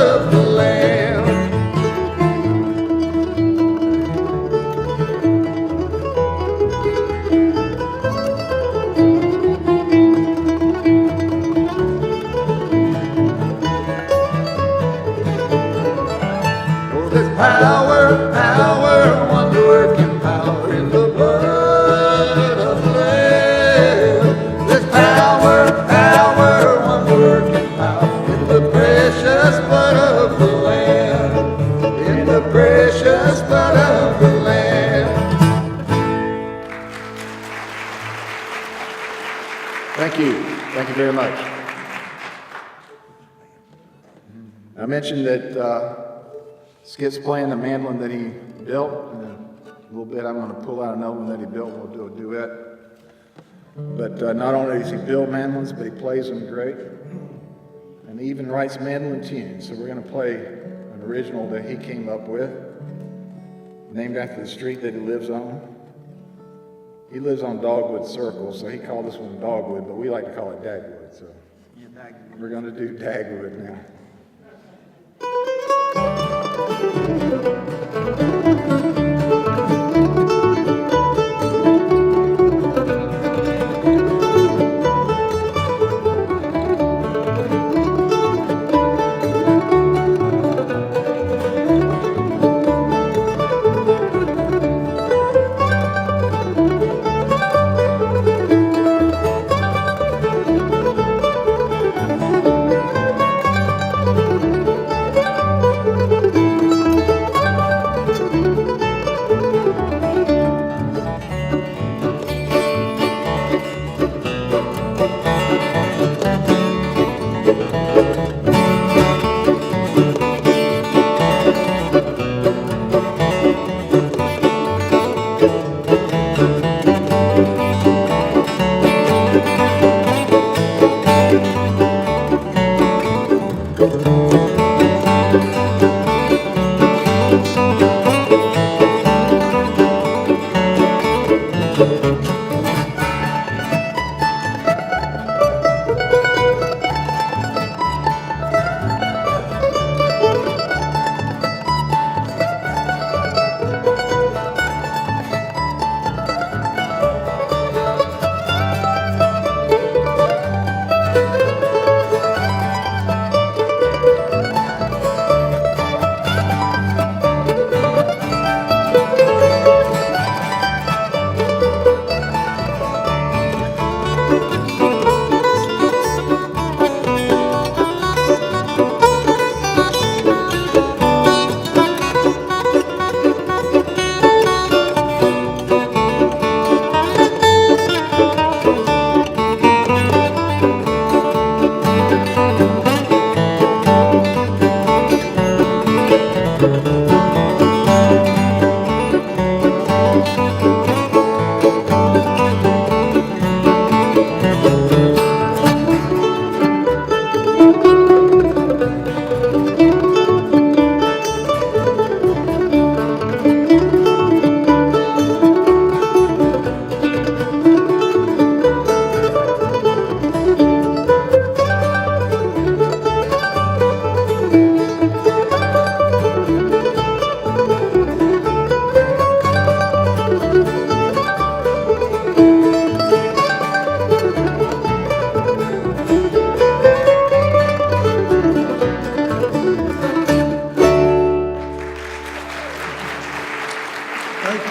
Thank you very much. I mentioned that Skip's playing the mandolin that he built. In a little bit, I'm going to pull out another one that he built. We'll do a duet. But not only does he build mandolins, but he plays them great. And he even writes mandolin tunes. So we're going to play an original that he came up with, named after the street that he lives on. He lives on Dogwood Circle, so he called this one Dogwood, but we like to call it Dagwood. So we're going to do Dagwood now.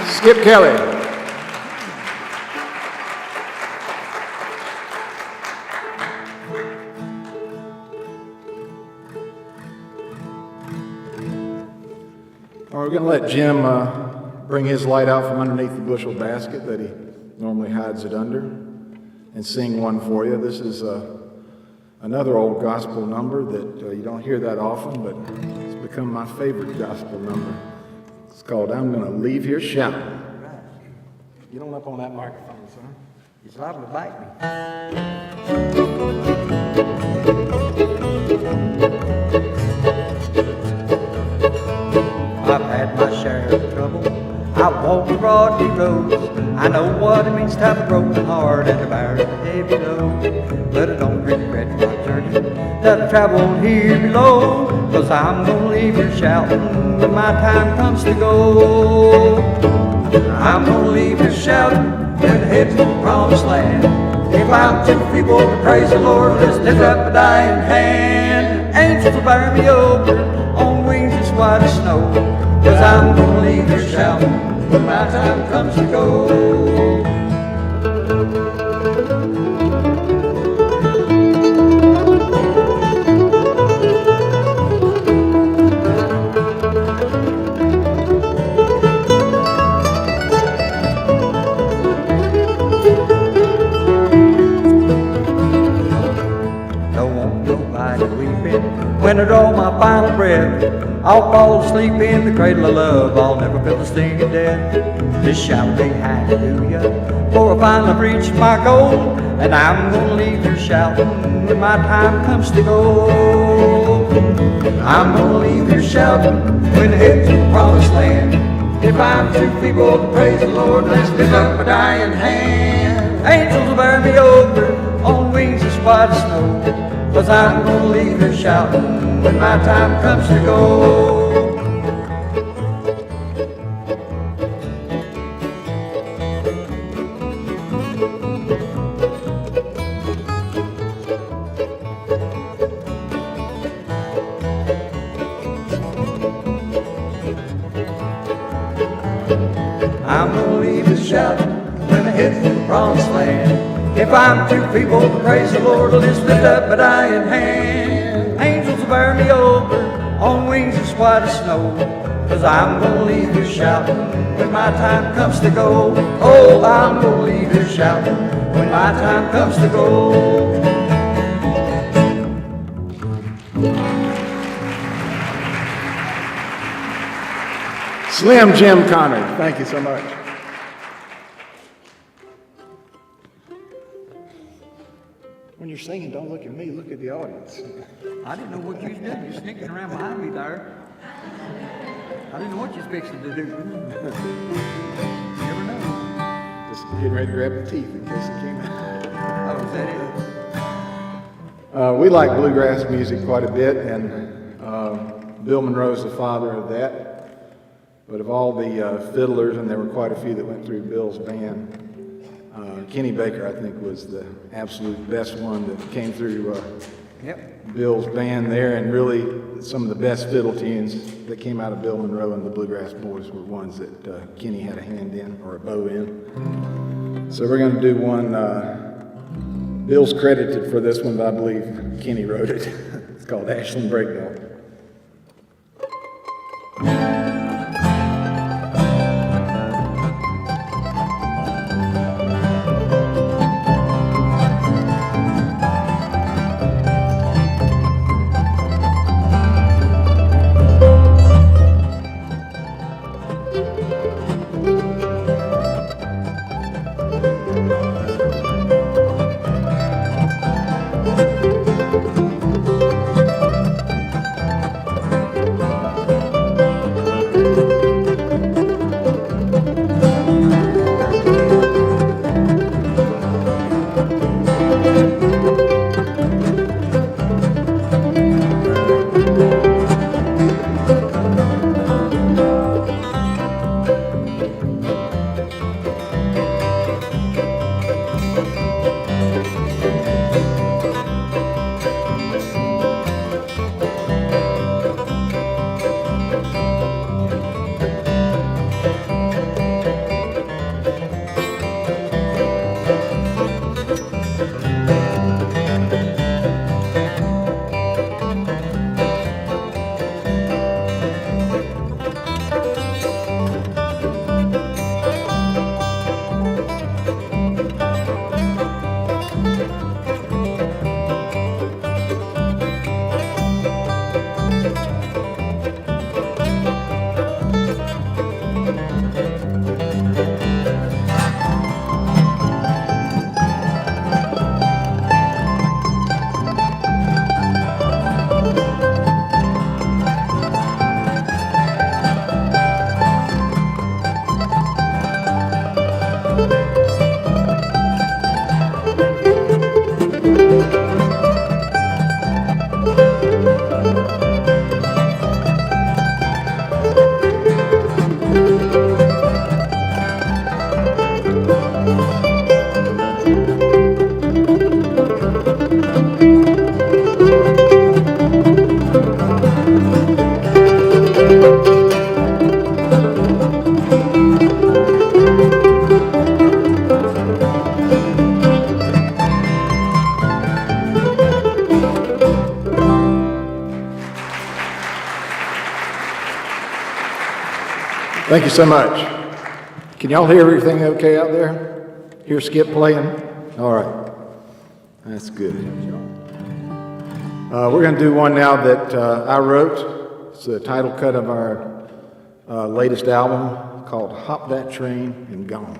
Skip Kelly. All right, we're going to let Jim bring his light out from underneath the bushel basket that he normally hides it under and sing one for you. This is another old gospel number that you don't hear that often, but it's become my favorite gospel number. It's called I'm Gonna Leave Here Shouting. Get on up on that microphone, son. He's liable to bite me. I've had my share of trouble. I've walked the rocky roads. I know what it means to have a broken heart and to bear a heavy load. But I don't regret my journey that I traveled here below, 'cause I'm gonna leave here shouting when my time comes to go. I'm gonna leave here shouting when I head to the promised land. If I'm too feeble to praise the Lord, let's lift up a dying hand. Angels will bear me over on wings as white as snow, 'cause I'm gonna leave here shouting when my time comes to go. night of weeping. When I draw my final breath, I'll fall asleep in the cradle of love. I'll never feel the sting of death. Just shouting hallelujah, for I finally reached my goal. And I'm gonna leave here shouting when my time comes to go. I'm gonna leave here shouting when I head to the promised land. If I'm too feeble to praise the Lord, let's lift up a dying hand. Angels will bear me over on wings as white as snow, 'cause I'm gonna leave here shouting when my time comes to go. I'm gonna leave this shouting when I hit the promised land. If I'm too feeble to praise the Lord, I'll just lift up a dying hand. Angels will bear me over on wings as white as snow, 'cause I'm gonna leave here shouting when my time comes to go. Oh, I'm gonna leave here shouting when my time comes to go. Slim Jim Connor, thank you so much. When you're singing, don't look at me, look at the audience. I didn't know what you was doing. You're sneaking around behind me there. I didn't know what you was fixing to do. Never know. Just getting ready to grab the teeth in case it came out. Oh, is that it? We like bluegrass music quite a bit, and Bill Monroe's the father of that. But of all the fiddlers, and there were quite a few that went through Bill's band, Kenny Baker, I think, was the absolute best one that came through Bill's band there, and really some of the best fiddle tunes that came out of Bill Monroe and the Bluegrass Boys were ones that Kenny had a hand in, or a bow in. So we're going to do one, Bill's credited for this one, but I believe Kenny wrote it. It's called Ashland Breakdown. Thank you so much. Can y'all hear everything okay out there? Hear Skip playing? All right. That's good. We're going to do one now that I wrote. It's the title cut of our latest album called Hop That Train and Gone.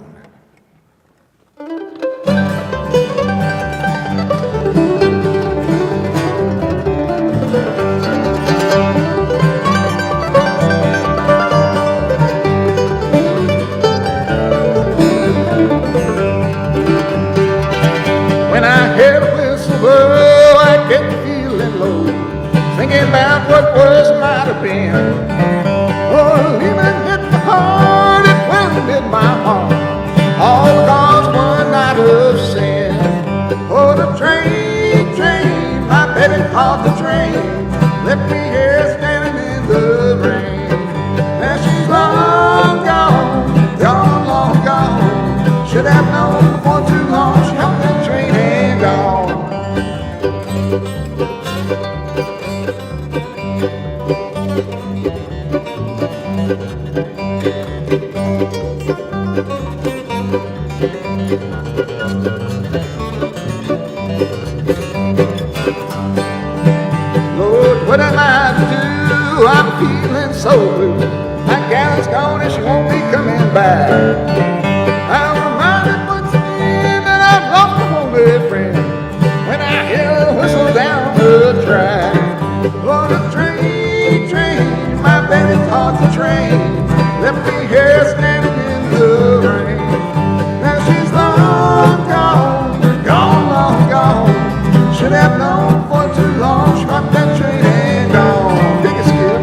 When I hear the whistle blow, I get the feeling low, thinking about what was might have been. Oh, leaving hit the heart, it wounded my heart, all because one night of sin. Oh, the train, my baby caught the train, left me here standing in the rain. Now she's long gone, long gone, should have known before too long, she hopped that train and gone. Lord, what am I to do? I'm feeling so blue. My gal's gone and she won't be coming back. I'm reminded once again that I've lost a only friend when I hear the whistle down the track. Oh, the train, my baby caught the train, left me here standing in the rain. Now she's long gone, should have known for too long, she rocked that train and gone. Dig it, Skip.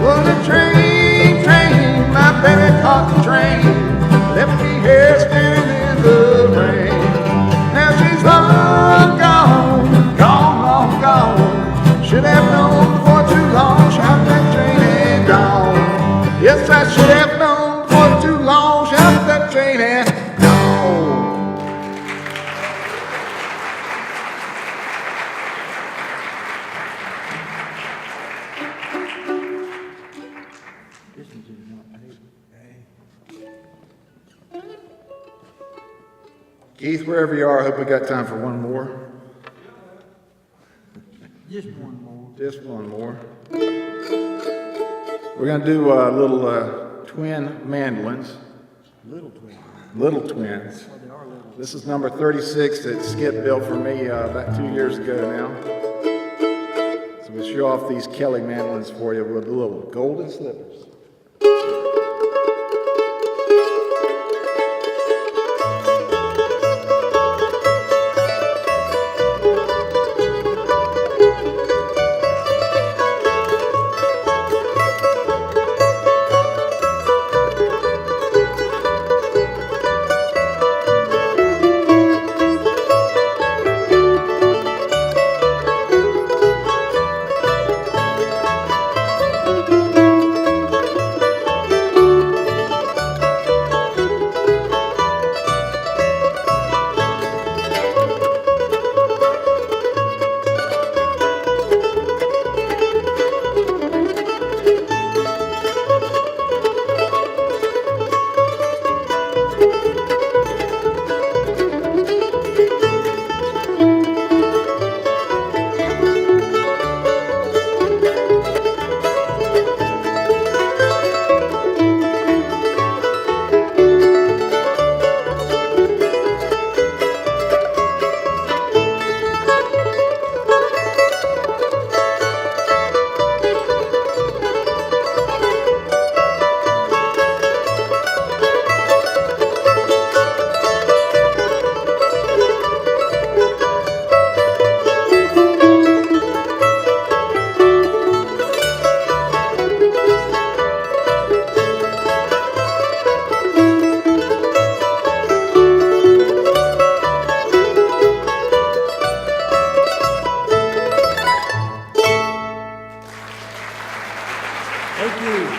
Well, the train, my baby caught the train, left me here standing in the rain. Now she's long gone, should have known before too long, shot that train and gone. Yes, I should have known before too long, shot that train and gone. Keith, wherever you are, I hope we got time for one more. Just one more. We're going to do little twin mandolins. Little twins. This is number 36 that Skip built for me about 2 years ago now. So we'll show off these Kelly mandolins for you with little golden slippers.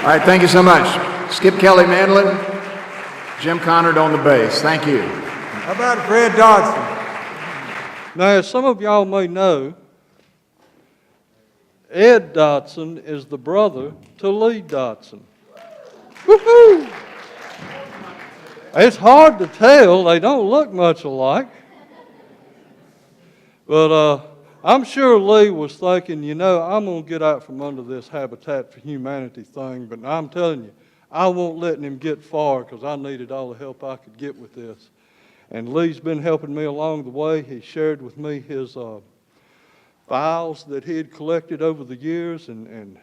All right, thank you so much. Skip Kelly mandolin, Jim Conard on the bass. Thank you. How about Fred Dodson? Now, as some of y'all may know, Ed Dodson is the brother to Lee Dodson. Woo-hoo! It's hard to tell. They don't look much alike. But I'm sure Lee was thinking, you know, I'm going to get out from under this Habitat for Humanity thing, but I'm telling you, I won't let him get far because I needed all the help I could get with this. And Lee's been helping me along the way. He shared with me his files that he had collected over the years and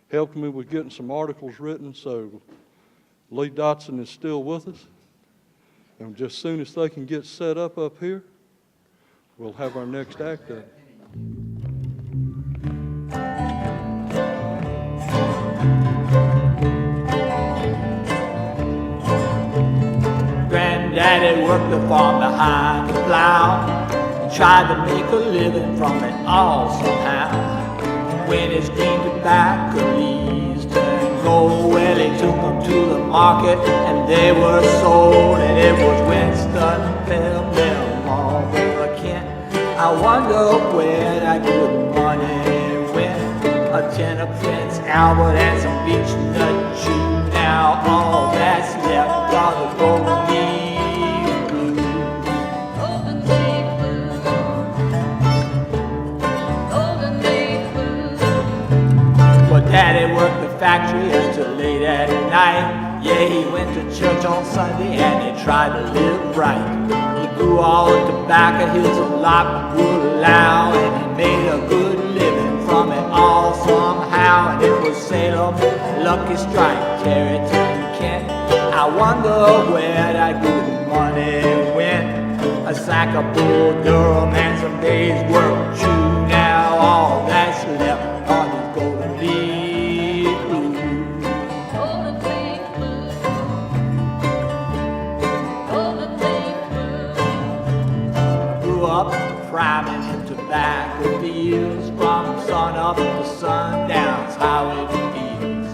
helped me with getting some articles written. So Lee Dodson is still with us. And just as soon as they can get set up here, we'll have our next act done. Granddaddy worked the farm behind the plow and tried to make a living from it all somehow. When his green tobacco leaves turned gold, well, he took them to the market and they were sold. And it was Winston, Pell, Marlboro, Kent. I wonder where that good money went. A tin of Prince Albert and some beach nut chew. Now all that's left are the golden leaf blues. Golden leaf blues. Golden leaf blues. But Daddy worked the factory until late at night. Yeah, he went to church on Sunday and he tried to live right. He grew all the tobacco, his lot would allow, and he made a good living from it all somehow. And it was Salem, Lucky Strike, Tarrytown, Kent. I wonder where that good money went. A sack of Bull Durham and some days' work chew. Now all that's left are the golden leaf blues. Golden leaf blues. Golden leaf blues. Grew up priming in tobacco fields from sun up to sundown, highway fields.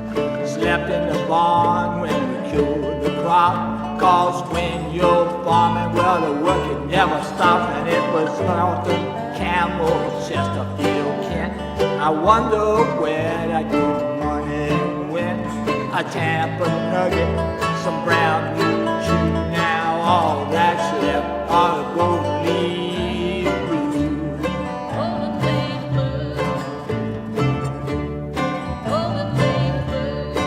Slept in the barn when we cured the crop. 'Cause when you're farming, well, the work it never stops. And it was Northern, Campbell, Chesterfield, Kent. I wonder where that good money went. A Tampa nugget, some brown blue chew. Now all that's left are the golden leaf blues. Golden leaf blues. Golden leaf blues.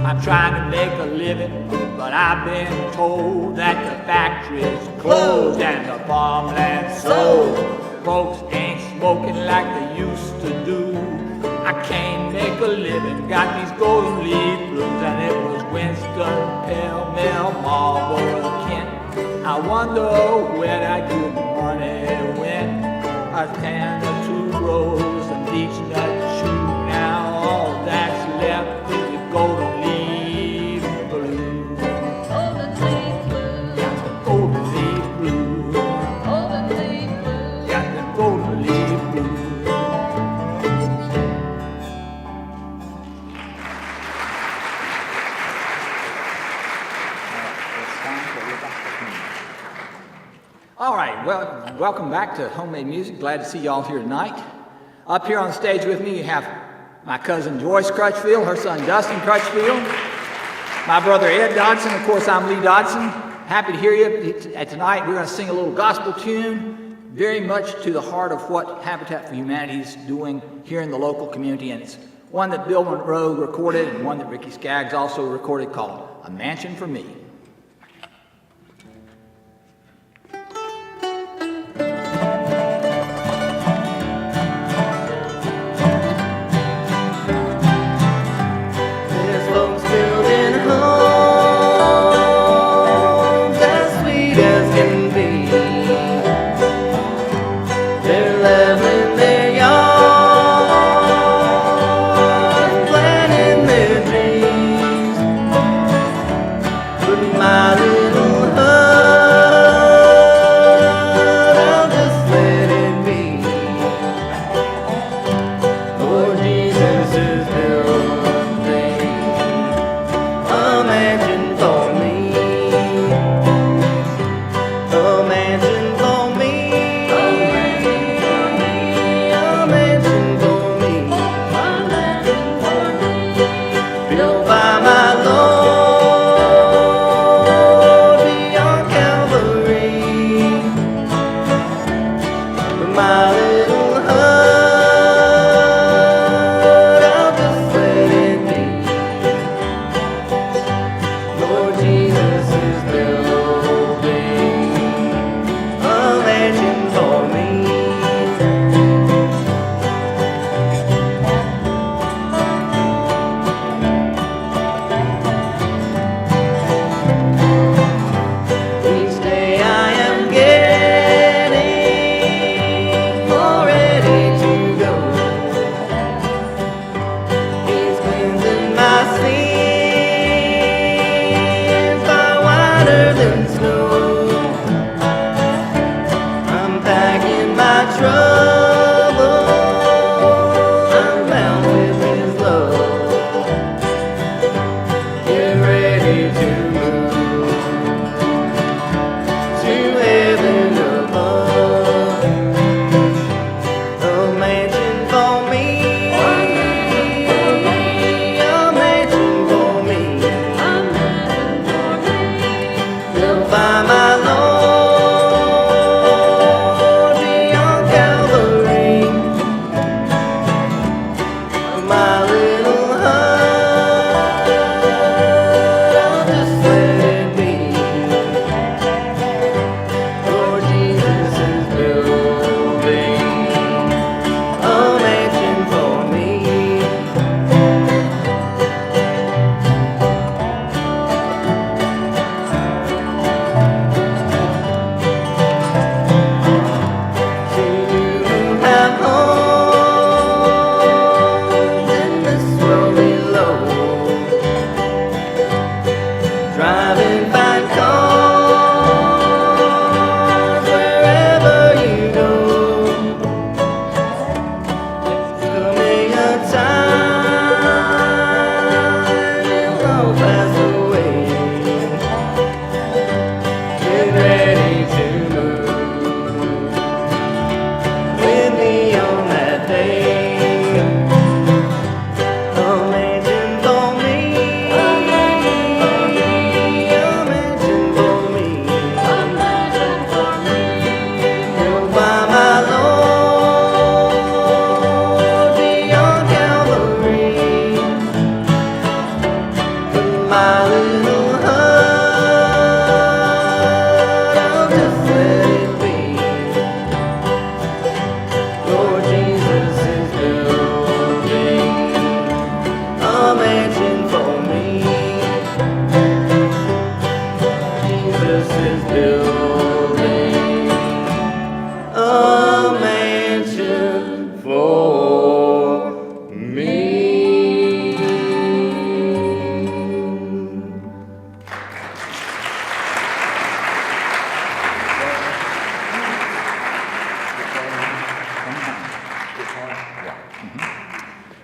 I'm trying to make a living, but I've been told that the factory's closed and the farmland's sold. Folks ain't smoking like they used to do. I can't make a living, got these golden leaf blues. And it was Winston, Pell Mell, Marlboro, Kent. I wonder where that good money went. A can or two rolls and beach nut chew. Now all that's left is the golden leaf blues. Golden leaf blues. Got the golden leaf blues. Golden leaf blues. Got the golden leaf blues. All right, well, welcome back to Homemade Music. Glad to see y'all here tonight. Up here on stage with me, you have my cousin Joyce Crutchfield, her son Dustin Crutchfield, my brother Ed Dodson. Of course, I'm Lee Dodson. Happy to hear you tonight. We're going to sing a little gospel tune, very much to the heart of what Habitat for Humanity is doing here in the local community. And it's one that Bill Monroe recorded and one that Ricky Skaggs also recorded called A Mansion for Me.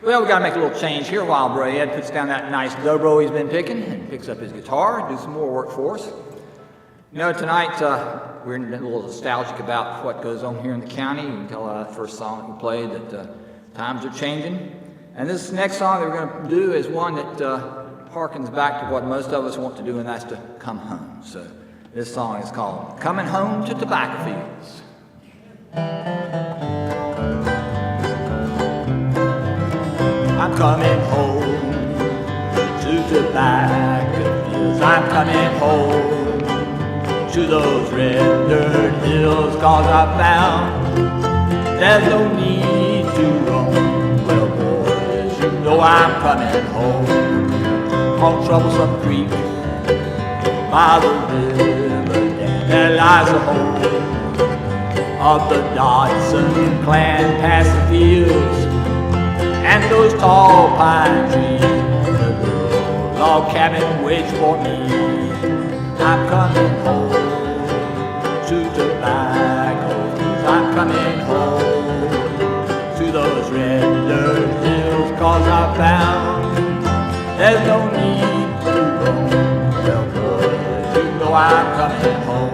Well, we got to make a little change here while Bro Ed puts down that nice dobro he's been picking and picks up his guitar, do some more work for us. You know, tonight we're a little nostalgic about what goes on here in the county. You can tell the first song that we played that times are changing. And this next song that we're going to do is one that harkens back to what most of us want to do, and that's to come home. So this song is called Coming Home to Tobacco Fields. I'm coming home to tobacco fields. I'm coming home to those red dirt hills, 'cause I found there's no need to roam. Well, boys, you know I'm coming home on Troublesome Creek by the river. There lies the home of the Dodson clan past the fields and those tall pine trees. The little log cabin waits for me. I'm coming home to tobacco. I'm coming home to those red dirt hills, 'cause I found there's no need to roam. Well, boys, you know I'm coming home.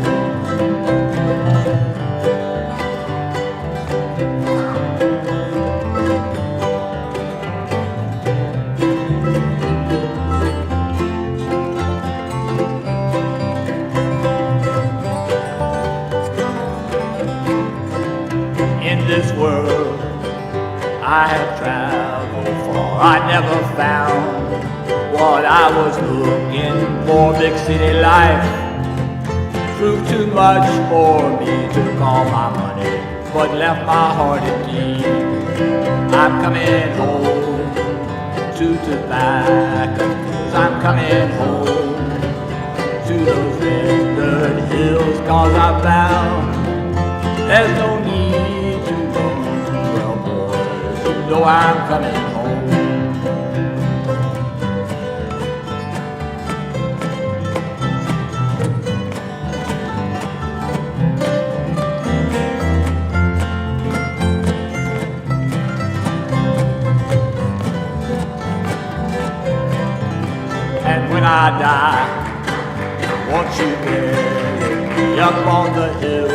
This world I have traveled far, I never found what I was looking for. Big city life proved too much for me. Took all my money but left my heart in need. I'm coming home to tobacco fields. I'm coming home to those red dirt hills, 'cause I found there's no need. So I'm coming home. And when I die, won't you bury me up on the hill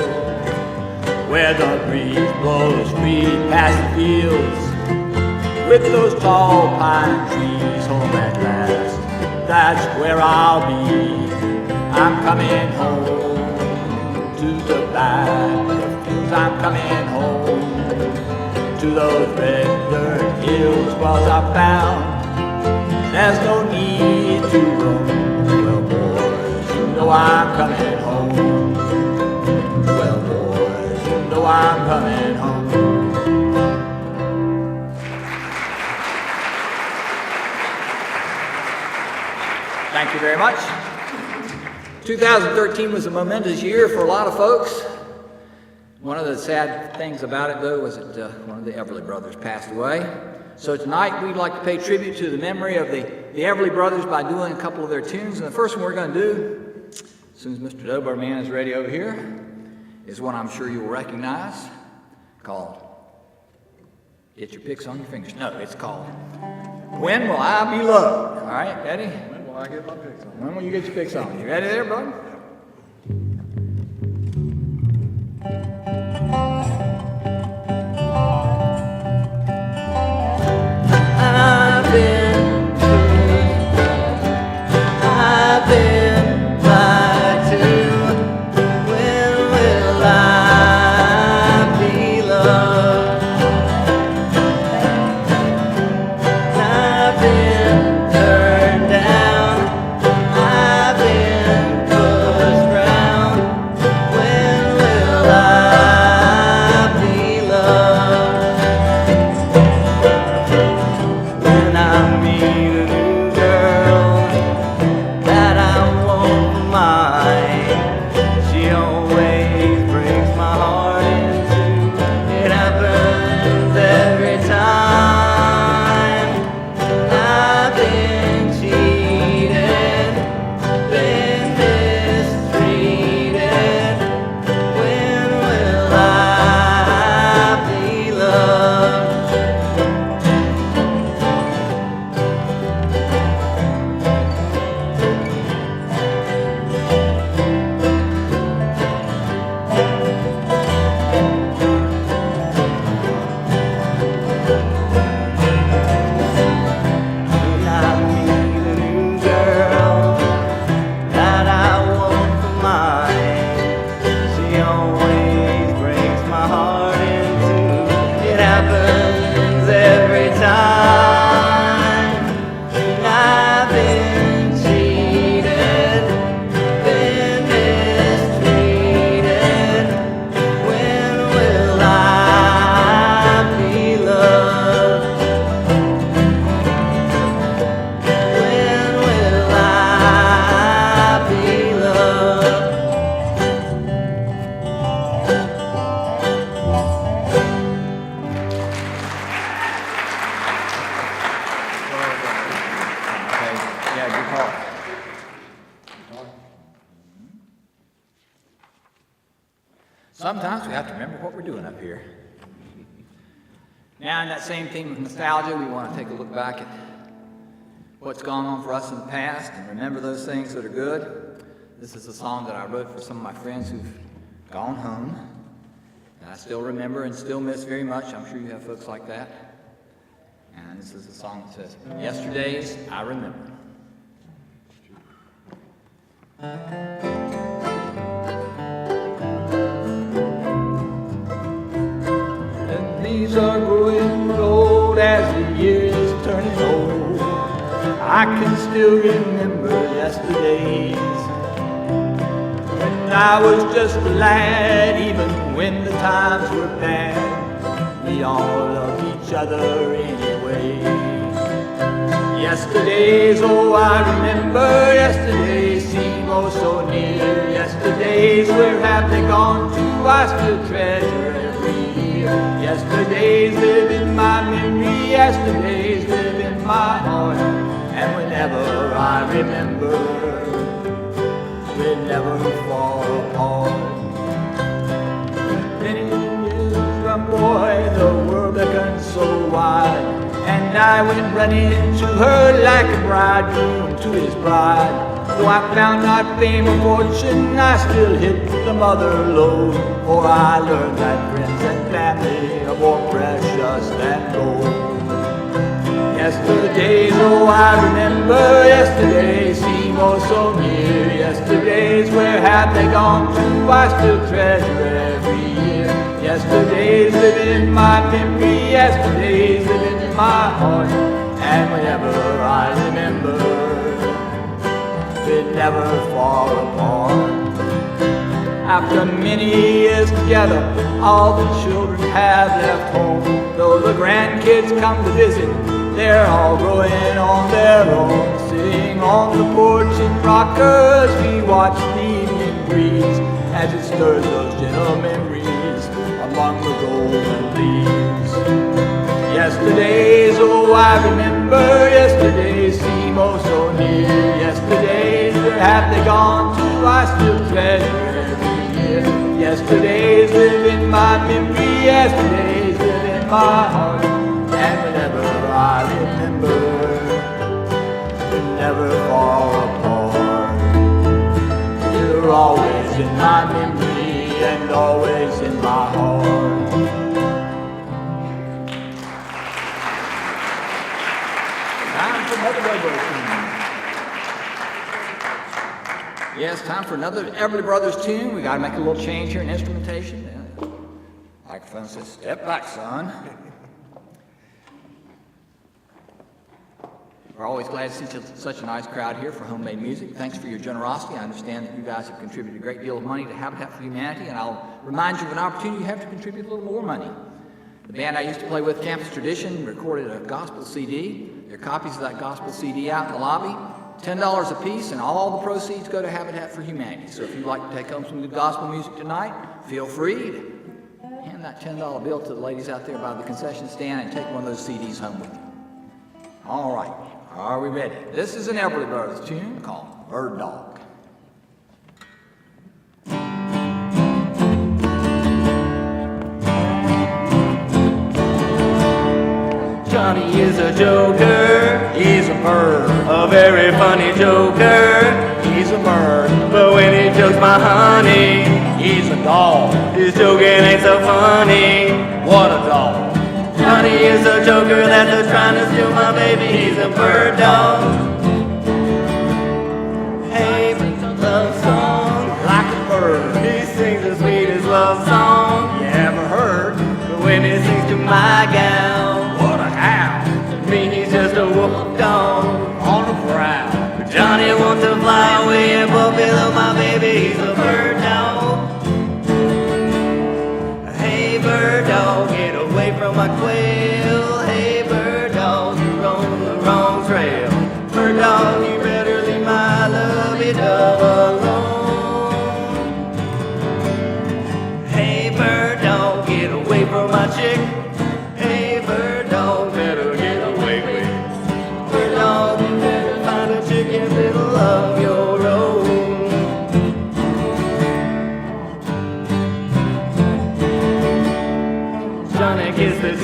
where the breeze blows free past the fields with those tall pine trees? Home at last, that's where I'll be. I'm coming home to tobacco fields. I'm coming home to those red dirt hills, 'cause I found there's no need to roam. Well, boys, you know I'm coming home. Well, boys, you know I'm coming home. Thank you very much. 2013 was a momentous year for a lot of folks. One of the sad things about it, though, was that one of the Everly brothers passed away. So tonight we'd like to pay tribute to the memory of the Everly brothers by doing a couple of their tunes. And the first one we're going to do, as soon as Mr. Doberman is ready over here, is one I'm sure you'll recognize, called Get Your Picks on Your Fingers. No, it's called When Will I Be Loved? All right, Eddie? When will I get my picks on? When will you get your picks on? You ready there, bud? I've been lied to. When will I be loved? I've been turned down. I've been put happens every time. And I've been cheated, been mistreated. When will I be loved? When will I be loved? Okay, yeah, guitar. Sometimes we have to remember what we're doing up here. Now, in that same theme of nostalgia, we want to take a look back at what's gone on for us in the past and remember those things that are good. This is a song that I wrote for some of my friends who've gone home, and I still remember and still miss very much. I'm sure you have folks like that. And this is a song that says, "Yesterdays I remember." And these are growing old as the years turning old. I can still remember yesterdays when I was just a lad, even when the times were bad. We all loved each other anyway. Yesterdays, oh I remember, yesterdays seem oh so near. Yesterdays, where have they gone to? I still treasure every year. Yesterdays live in my memory, yesterdays live in my heart. And whenever I remember, we never fall apart. Many years from boy, the world began so wide, and I went running to her like a bridegroom to his bride. Though I found not fame or fortune, I still hit the mother load. For I learned that friends and family are more precious than gold. Yesterdays, oh I remember, yesterdays seem oh so near. Yesterdays, where have they gone to? I still treasure every year. Yesterdays live in my memory, yesterdays live in my heart. And whenever I remember, we never fall apart. After many years together, all the children have left home. Though the grandkids come to visit, they're all growing on their own. Sitting on the porch in rockers, we watch the evening breeze as it stirs those gentle memories among the golden leaves. Yesterdays, oh I remember, yesterdays seem oh so near. Yesterdays, where have they gone to? I still treasure every year. Yesterdays live in my memory, yesterdays live in my heart. And whenever I remember, we never fall apart. You're always in my memory and always in my heart. Time for another Everly tune. Yes, time for another Everly Brothers tune. We got to make a little change here in instrumentation. Microphone says, "Step back, son." We're always glad to see such a nice crowd here for Homemade Music. Thanks for your generosity. I understand that you guys have contributed a great deal of money to Habitat for Humanity, and I'll remind you of an opportunity you have to contribute a little more money. The band I used to play with, Campus Tradition, recorded a gospel CD. There are copies of that gospel CD out in the lobby, $10 a piece, and all the proceeds go to Habitat for Humanity. So if you'd like to take home some good gospel music tonight, feel free to hand that $10 bill to the ladies out there by the concession stand and take one of those CDs home with you. All right. Are we ready? This is an Everly Brothers tune called Bird Dog. Johnny is a joker, he's a bird, a very funny joker, he's a bird. But when he jokes my honey, he's a dog. His joking ain't so funny, what a dog. Johnny is a joker that's trying to steal my baby, he's a bird dog. Hey, sings a love song like a bird. He sings the sweetest love song you ever heard. But when he sings to my gal,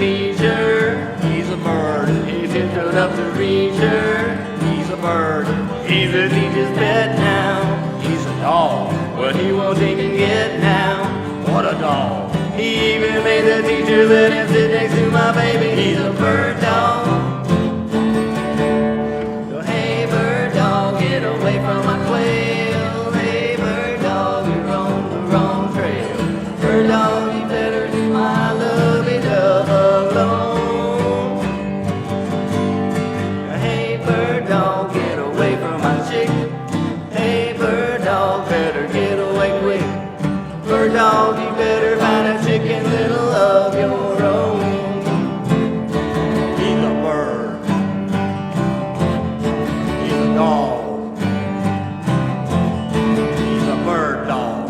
leisure. He's a bird, he's hitching up to leisure. He's a bird, he's a teacher's pet now. He's a dog, but he won't even get now. What a dog. He even made the teacher let him sit next to my baby. He's a bird dog. So hey bird dog, get away from my quail. Hey bird dog, you're on the wrong trail. Bird dog, you better leave my lovey dove alone. Hey bird dog, get away from my chick. Hey bird dog, better get away quick. Bird dog, you better find a chicken little of your own. He's a bird. He's a dog. He's a bird dog.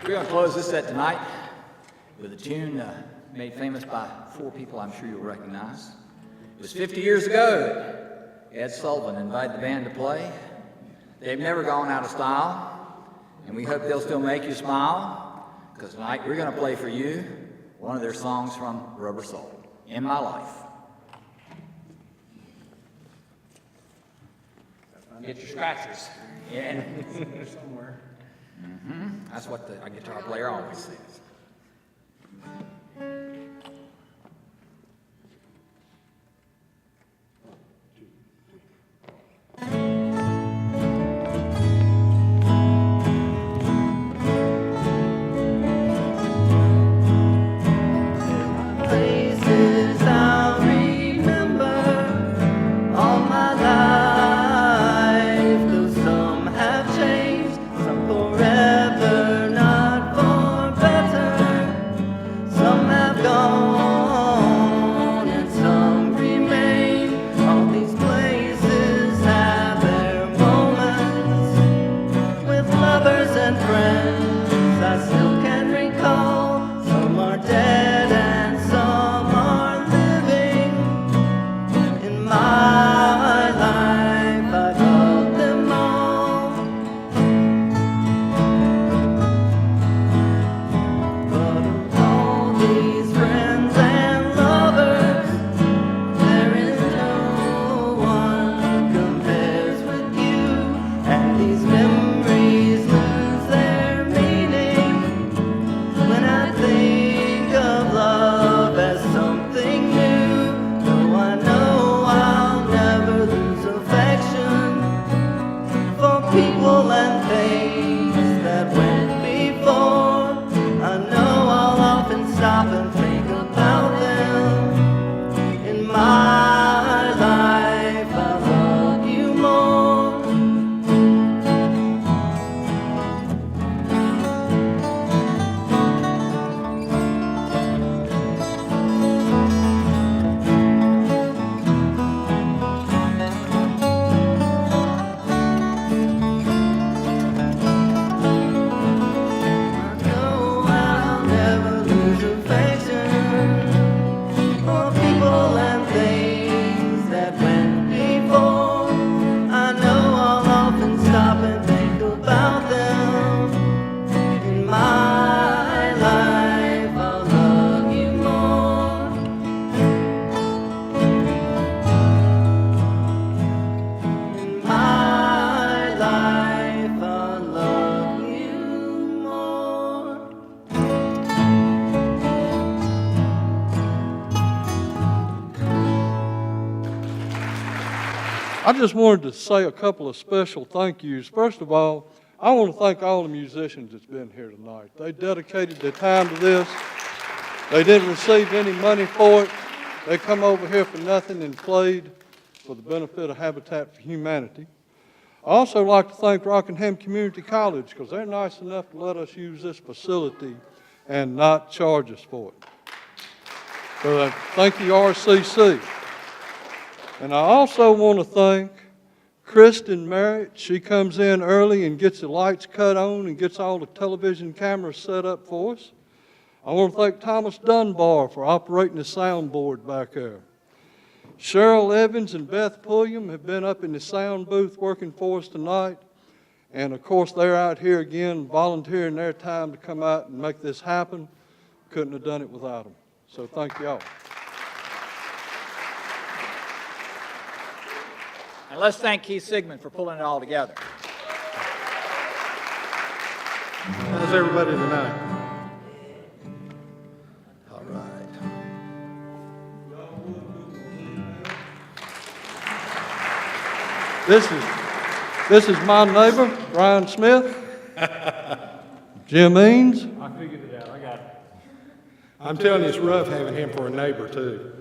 We're going to close this set tonight with a tune made famous by four people I'm sure you'll recognize. It was 50 years ago that Ed Sullivan invited the band to play. They've never gone out of style, and we hope they'll still make you smile, because tonight we're going to play for you one of their songs from Rubber Soul, In My Life. Get your scratchers. Yeah. Somewhere. That's what the guitar player always says. Places I'll remember all my life, though some have changed, some forever, not for better. Some have gone and some remain. All these places have their moments with lovers and friends I still can recall. Some are dead and some are living. In my life I got them all. But of all these friends and lovers, there is no one who compares with you. And these memories lose their meaning when I think of love as something new. Though I know I'll never lose affection for people and things that went before. I know I'll often stop and think about them. In my life I love you more. I know I'll never lose affection for people and things that went before. I know I'll often stop and think about them. In my life I'll love you more. In my life I'll love you more. I just wanted to say a couple of special thank yous. First of all, I want to thank all the musicians that's been here tonight. They dedicated their time to this. They didn't receive any money for it. They come over here for nothing and played for the benefit of Habitat for Humanity. I also like to thank Rockingham Community College because they're nice enough to let us use this facility and not charge us for it. So thank you, RCC. And I also want to thank Kristen Merritt. She comes in early and gets the lights cut on and gets all the television cameras set up for us. I want to thank Thomas Dunbar for operating the soundboard back there. Cheryl Evans and Beth Pulliam have been up in the sound booth working for us tonight. And of course, they're out here again volunteering their time to come out and make this happen. Couldn't have done it without them. So thank y'all. And let's thank Keith Sigmund for pulling it all together. How's everybody tonight? All right. This is my neighbor, Brian Smith. Jim Eanes. I figured it out. I got it. I'm telling you, it's rough having him for a neighbor, too.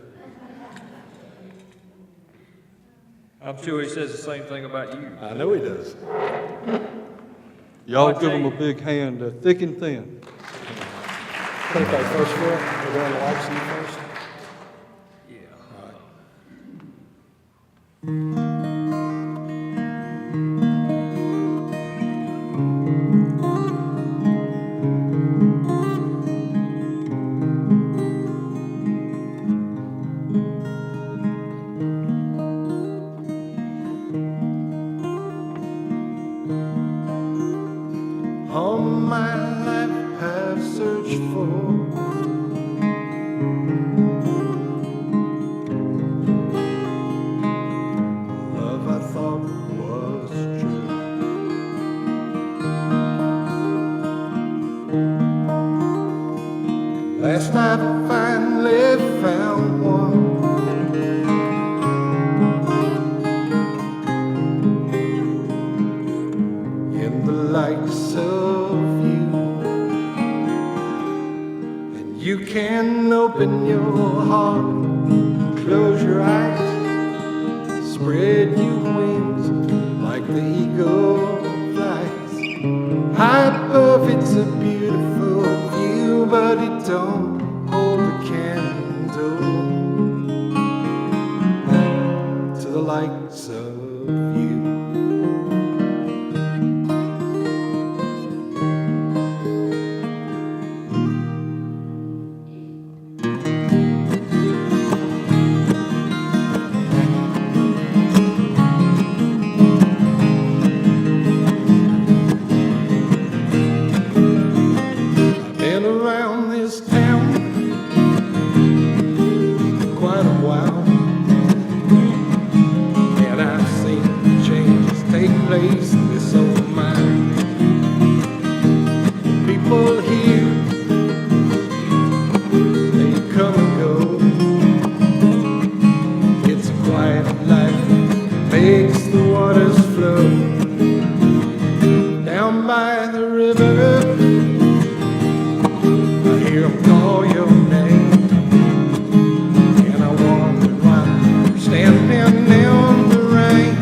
I'm sure he says the same thing about you. I know he does. Y'all give them a big hand, thick and thin. Think our first floor, we're going to like you first. All my life I've searched for love I thought was true. Last night I finally found one. In the likes of you, and you can open your heart, close your eyes, spread your wings like the eagle flies. High above, it's a beautiful view, but it don't hold a candle to the likes of you. Been around this town quite a while, and I've seen changes take place in this old mine. People here, they come and go. It's a quiet life, makes the waters flow. Down by the river, I hear 'em call your name, and I wonder why you're standing in the rain.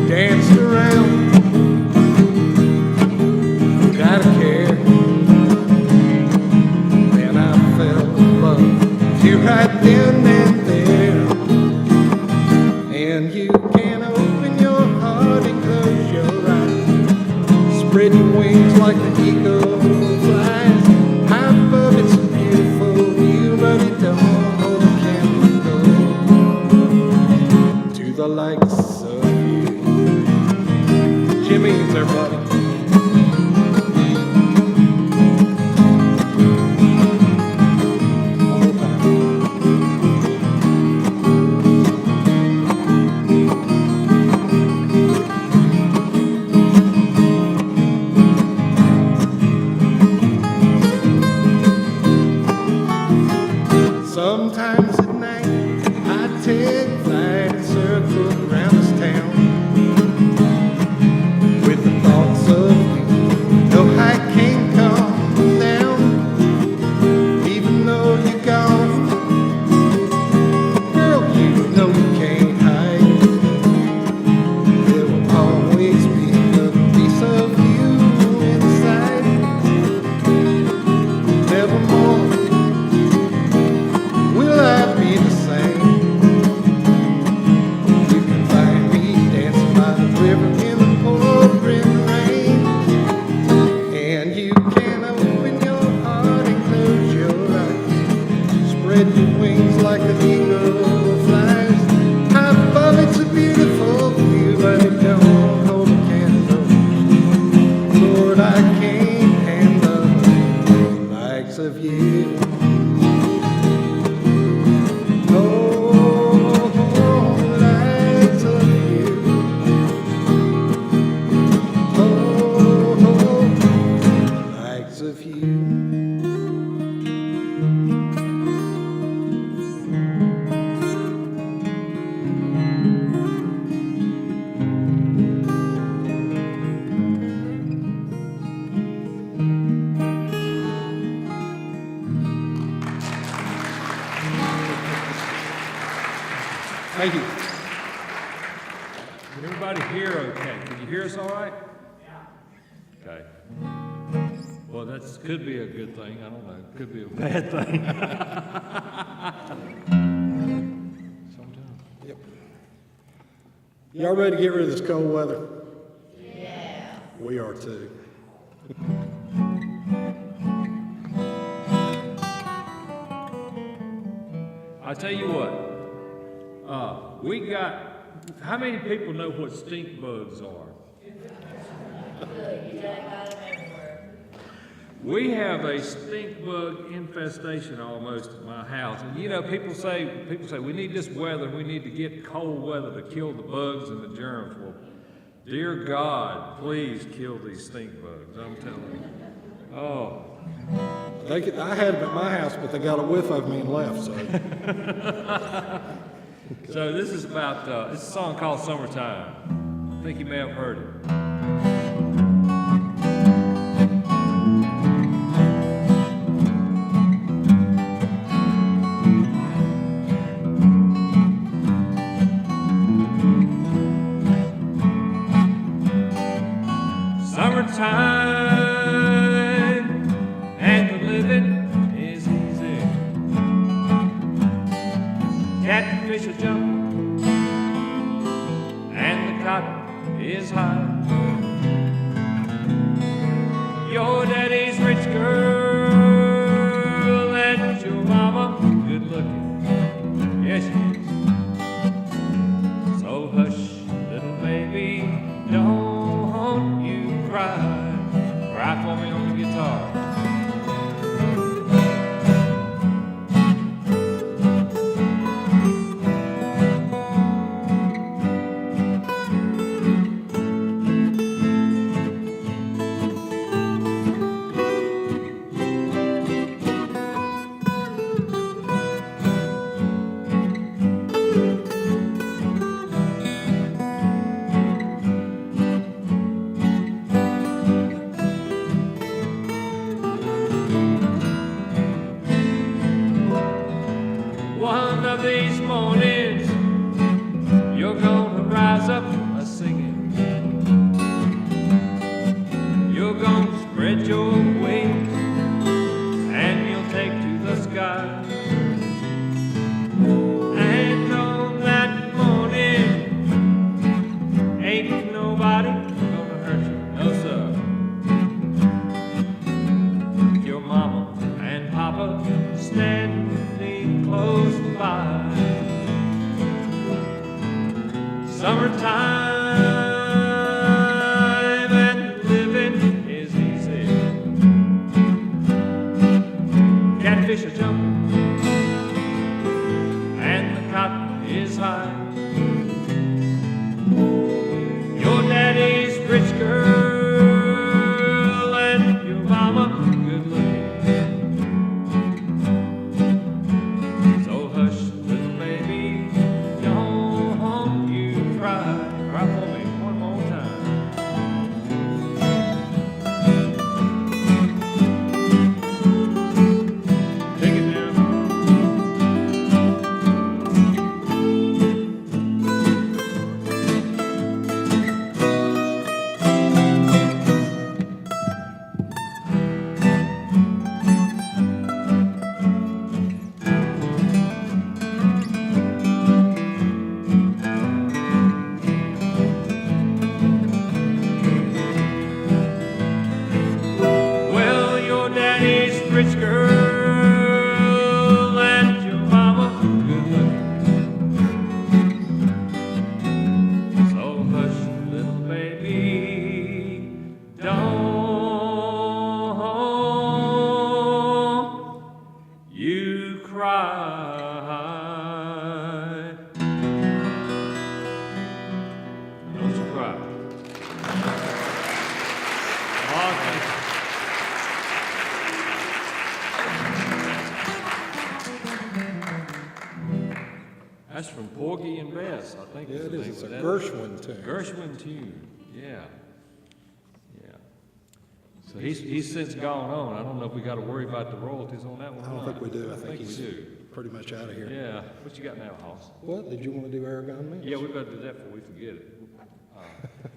Danced around, forgot to care. Then I fell in love with you right then and there. And you can open your heart and close your eyes, spread your wings like the eagle flies. High above, it's a beautiful view, but it don't hold a candle to the likes of you. Jimmy's there, buddy. One more time. Sometimes at night I take flight and circle around this town with the thoughts of you Everybody hear okay? Can you hear us all right? Yeah. Okay. Well, that could be a good thing. I don't know. It could be a bad thing. Sometimes. Yep. Y'all ready to get rid of this cold weather? Yeah. We are too. I tell you what, how many people know what stink bugs are? We have a stink bug infestation almost at my house. And you know, people say we need this weather, we need to get cold weather to kill the bugs and the germs. Well, dear God, please kill these stink bugs, I'm telling you. Oh. I had them at my house, but they got a whiff of me and left, so. So this is about, it's a song called Summertime. I think you may have heard it. Summertime, and the living is easy. Catfish are jumping, and the cotton is high. Your daddy's rich girl, and your mama good looking. Yes, she is. So hush, little baby, don't you cry. Cry for me on the guitar. One of these mornings, you're gonna rise up a-singing. You're gonna spread your wings, and you'll take to the sky. And on that morning, ain't nobody gonna hurt you, no sir. Your mama and papa standing close by. Summertime, and living is easy. Catfish are jumping, and the cotton is high. Your daddy's rich girl, and your mama good looking. So hush, little baby, don't you cry. Cry for me one more time. Take it down. Well, your daddy's rich girl, and your mama good looking. So hush, little baby, don't you cry. Don't you cry. Oh, thank you. That's from Porgy and Bess, I think. Yeah, is it the is. name It's of a that. Gershwin tune. Gershwin tune, yeah. Yeah. So he's since gone on. I don't know if we got to worry about the royalties on that one. I don't think we do. I think we he's do. pretty much out of here. Yeah, what you got now, Hoss? What, did you want to do Aragon Mills? Yeah, we better do that before we forget it.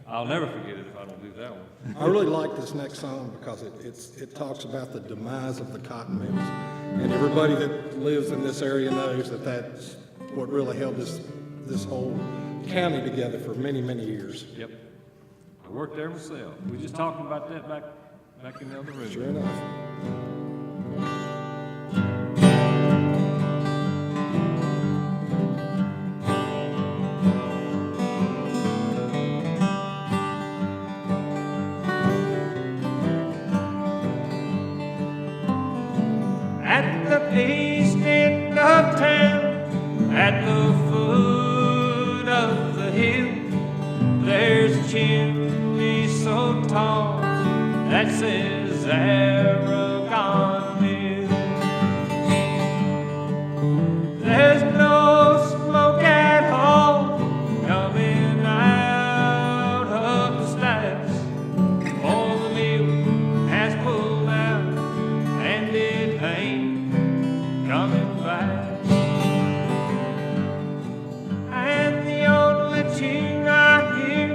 I'll never forget it if I don't do that one. I really like this next song because it talks about the demise of the cotton mills. And everybody that lives in this area knows that that's what really held this whole county together for many, many years. Yep. I worked there myself. We were just talking about that back in the other room. Sure enough. At the east end of town, at the foot of the hill, there's a chimney so tall that says Aragon Mill. There's no smoke at all coming out of the stacks, for the mill has pulled out and it ain't coming back. And the only tune I hear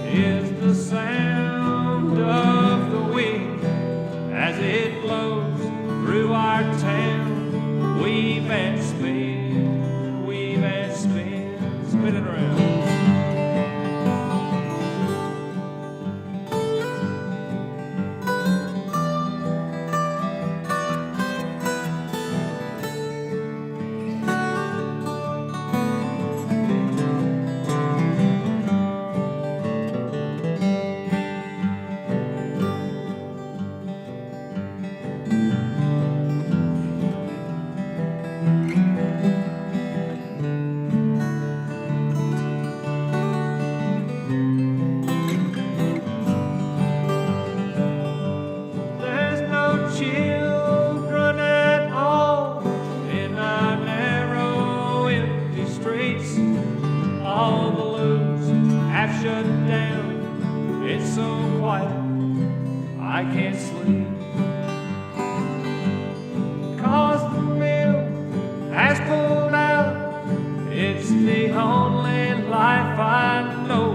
is the sound of the wind as it blows through our town. Weave and spin, weave and spin, spin it around. There's no children at all in our narrow, empty streets. All the looms have shut down. It's so quiet, I can't sleep. 'Cause the mill has pulled out. It's the only life I know.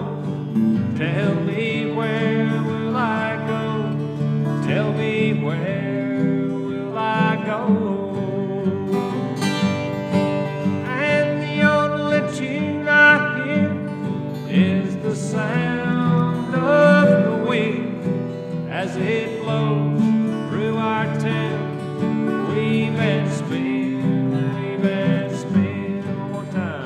Tell me, where will I go? Tell me, where will I go? And the only tune I hear is the sound of the wind as it blows through our town. Weave and spin, weave and spin one more time.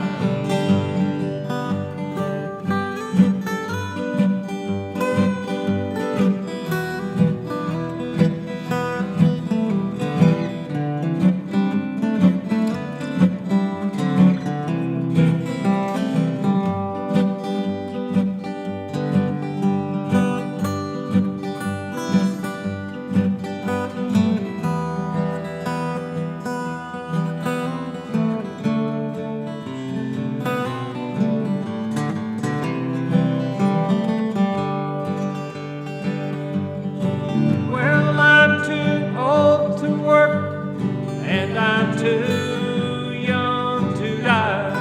Well, I'm too old to work, and I'm too young to die.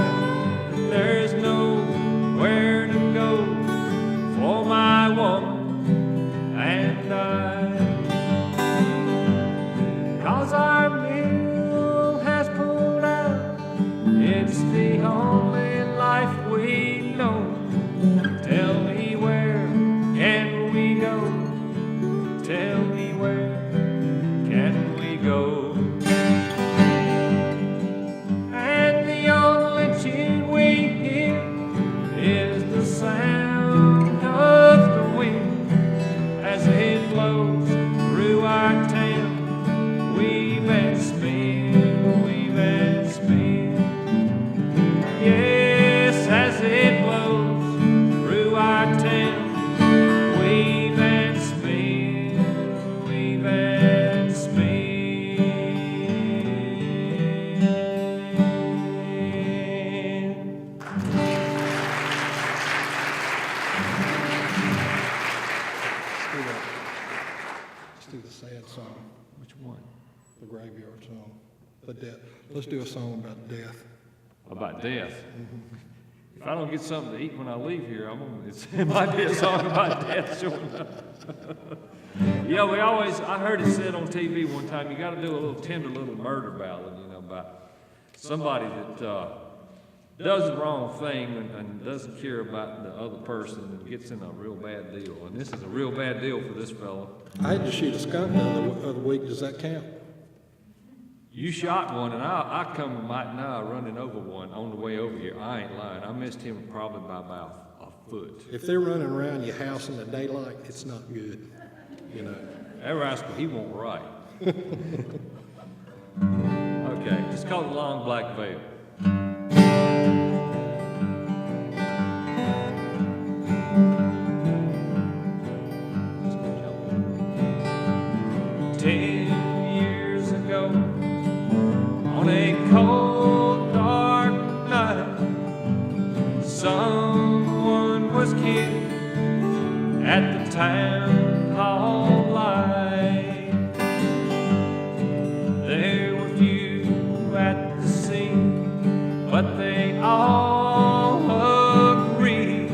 There's nowhere to go for my woman and I. 'Cause our mill has pulled out. It's the only life we know. Tell me, where can we go? Tell me, where can we go? And the only tune we hear is the sound of the wind as it blows through our town. Weave and spin, weave and spin. Yes, as it blows through our town. Weave and spin, weave and spin. Let's do the sad song. Which one? The graveyard song. the death. Let's do a song about death. About death. If I don't get something to eat when I leave here, it might be a song about death showing up. Yeah, I heard it said on TV one time, you gotta do a little tender little murder ballad, about somebody that does the wrong thing and doesn't care about the other person and gets in a real bad deal. And this is a real bad deal for this fellow. I had to shoot a skunk the other week. Does that count? You shot one, and I come right now running over one on the way over here. I ain't lying. I missed him probably by about a foot. If they're running around your house in the daylight, it's not good, That rascal, he won't right. Okay, it's called The Long Black Veil. On a cold, dark night, someone was killed at the town hall light. There were few at the scene, but they all agreed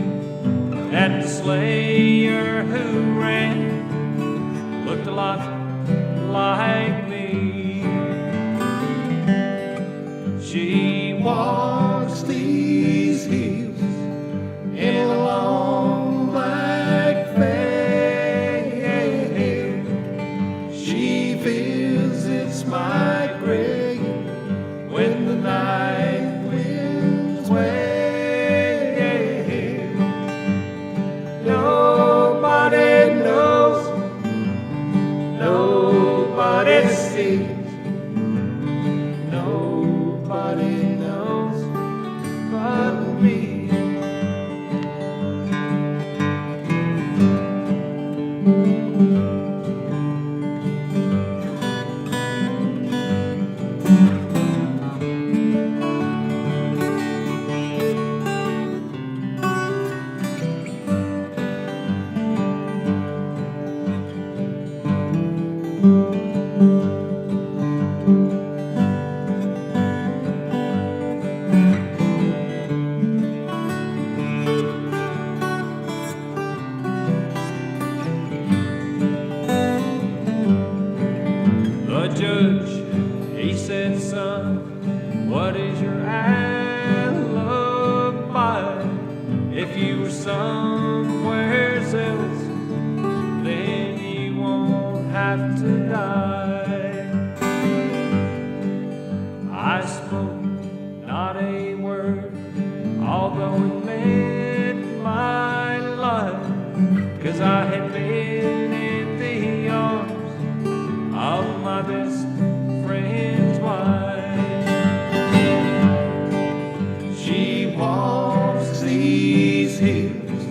that the slayer who ran looked a lot like me. She walks these hills in a long black veil. She visits my grave when the night winds wail. Nobody knows, nobody sees. Nobody knows but me. The judge, he said, son, what is your alibi? If you were somewhere else, then you won't have to die. I spoke not a word, although it meant my life, 'cause I had been in the arms of my best friend's wife. She walks these hills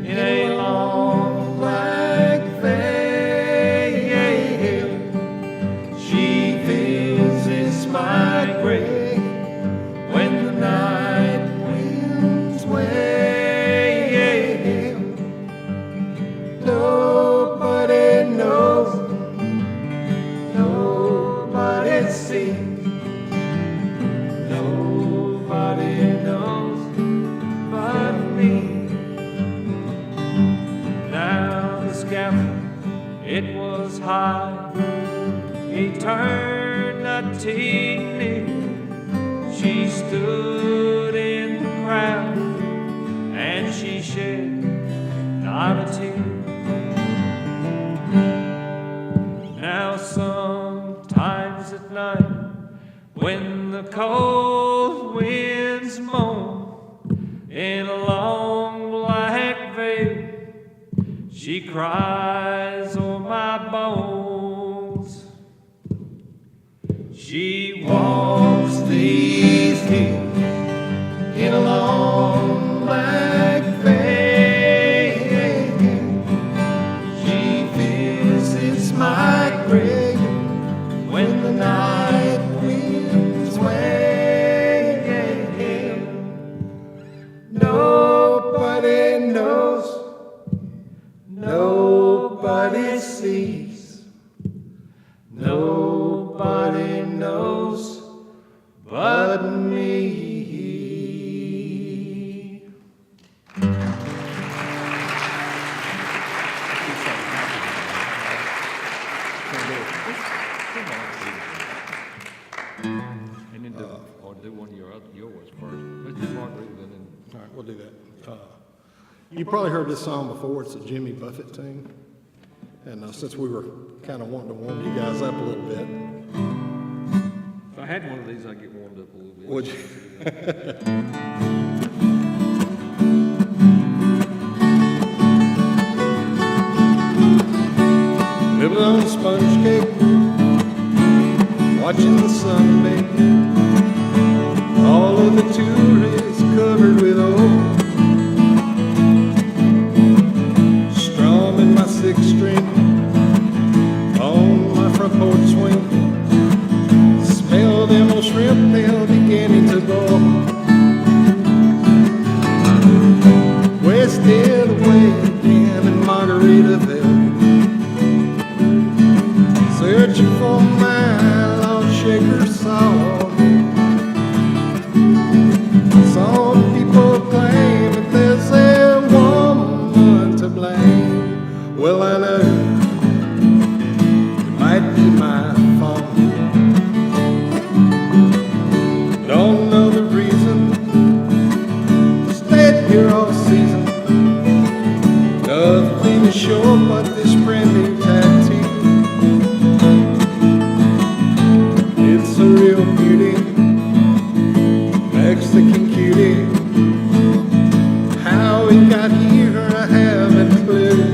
in a long black veil. She visits my grave when the night winds wail. Nobody knows, nobody sees, nobody knows but me. Now the scaffold, it was high, eternity near. She stood in the crowd and she shed not a tear. Now sometimes at night, when the cold winds moan in a long black veil, she cries o'er my bones. She walks these hills in a long black veil. She visits my grave when the night winds wail. Nobody knows, nobody sees, nobody knows You probably heard this song before. It's a Jimmy Buffett tune. And since we were kind of wanting to warm you guys up a little bit. If I had one of these, I'd get warmed up a little bit. Would you? Living on sponge cake, watching the sun bake. All of the tourists covered with oil. Strumming my sixth string on my front porch swing. Smell them old shrimp, they're beginning to boil. Wasted away again in Margaritaville, searching for my lost shaker salt. Some people claim that there's a woman to blame. Well, I know it might be my fault. Don't know the reason. Stayed here all season. Nothing is sure but this brand new tattoo. It's a real beauty, Mexican cutie. How it got here, I haven't a clue.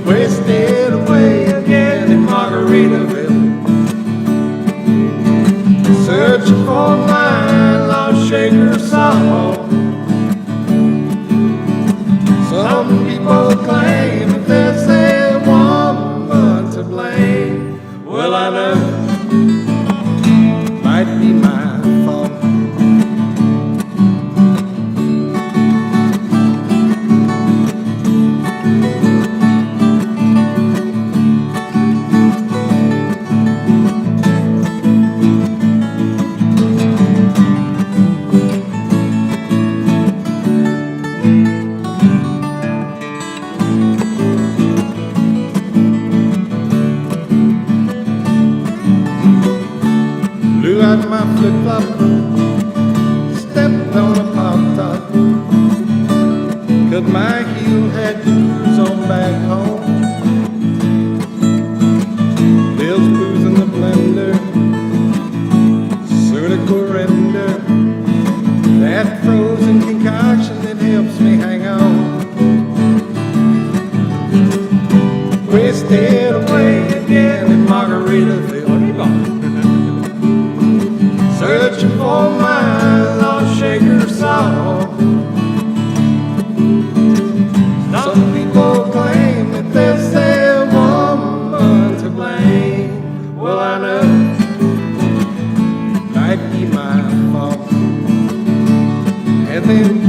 Wasted away again in Margaritaville, searching for my lost shaker salt. Some people claim that there's a woman to blame. Well, I know might be my fault. Blew out my flip-flop, stepped on a pop-top, cut my heel, had to cruise on back home. Bill's booze in the blender, soda coriander, that frozen concoction that helps me hang on. Wasted away again in Margaritaville, searching for my lost shaker salt. Some people claim that there's a woman to blame. Well, I know might be my fault. And then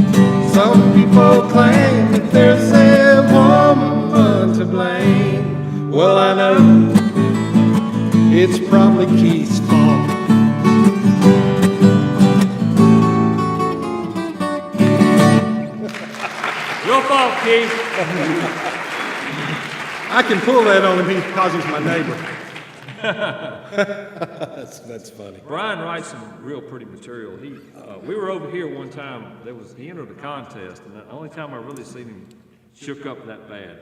some people claim that there's a woman to blame. Well, I know it's probably Keith's fault. Your fault, Keith. I can pull that on him because he's my neighbor. That's funny. Brian writes some real pretty material. We were over here one time. He entered a contest, and the only time I really seen him shook up that bad,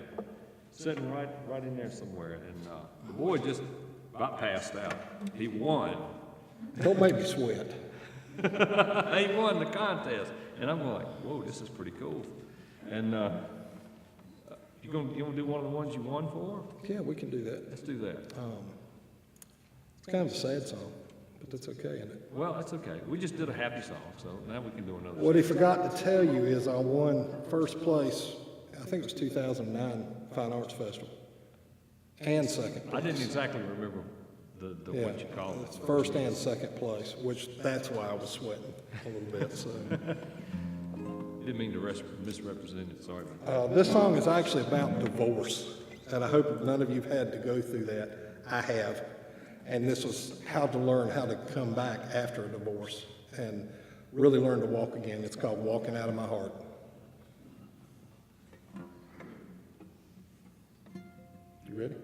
sitting right in there somewhere. And the boy just about passed out. He won. Don't make me sweat. He won the contest, and I'm like, whoa, this is pretty cool. And you gonna do one of the ones you won for? Yeah, we can do that. Let's do that. It's kind of a sad song, but that's okay, isn't it? Well, that's okay. We just did a happy song, so now we can do another. What he forgot to tell you is I won first place, I think it was 2009 Fine Arts Festival, and second place. I didn't exactly remember the what you called It's it. first and second place, which that's why I was sweating a little bit, so. Didn't mean to misrepresent it, sorry about that. This song is actually about divorce, and I hope none of you have had to go through that. I have. And this was how to learn how to come back after a divorce and really learn to walk again. It's called Walking Out of My Heart. You ready?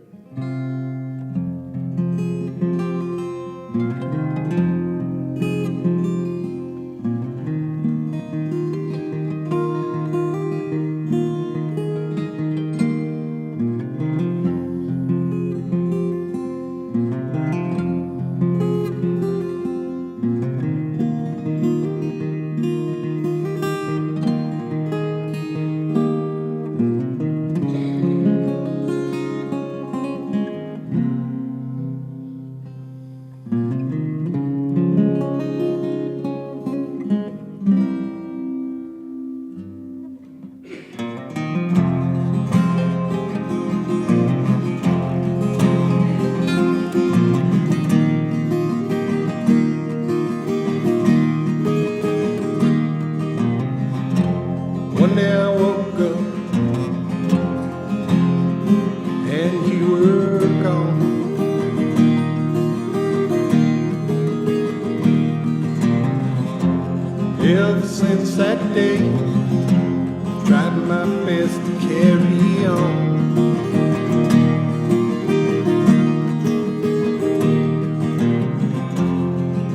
since that day. Tried my best to carry on.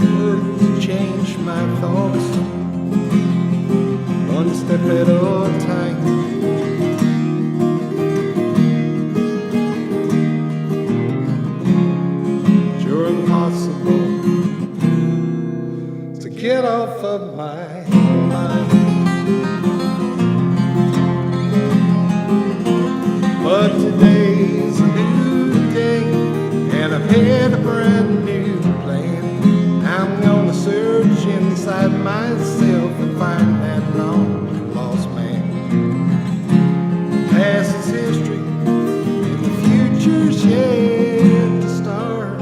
Words change my thoughts, one step at a time. Sure impossible to get off of my mind. But today's a new day, and I've had a brand new plan. I'm gonna search inside myself and find that long lost man. Past is history, and the future's yet to start.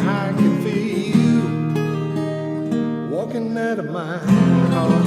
I can feel you walking out of my heart.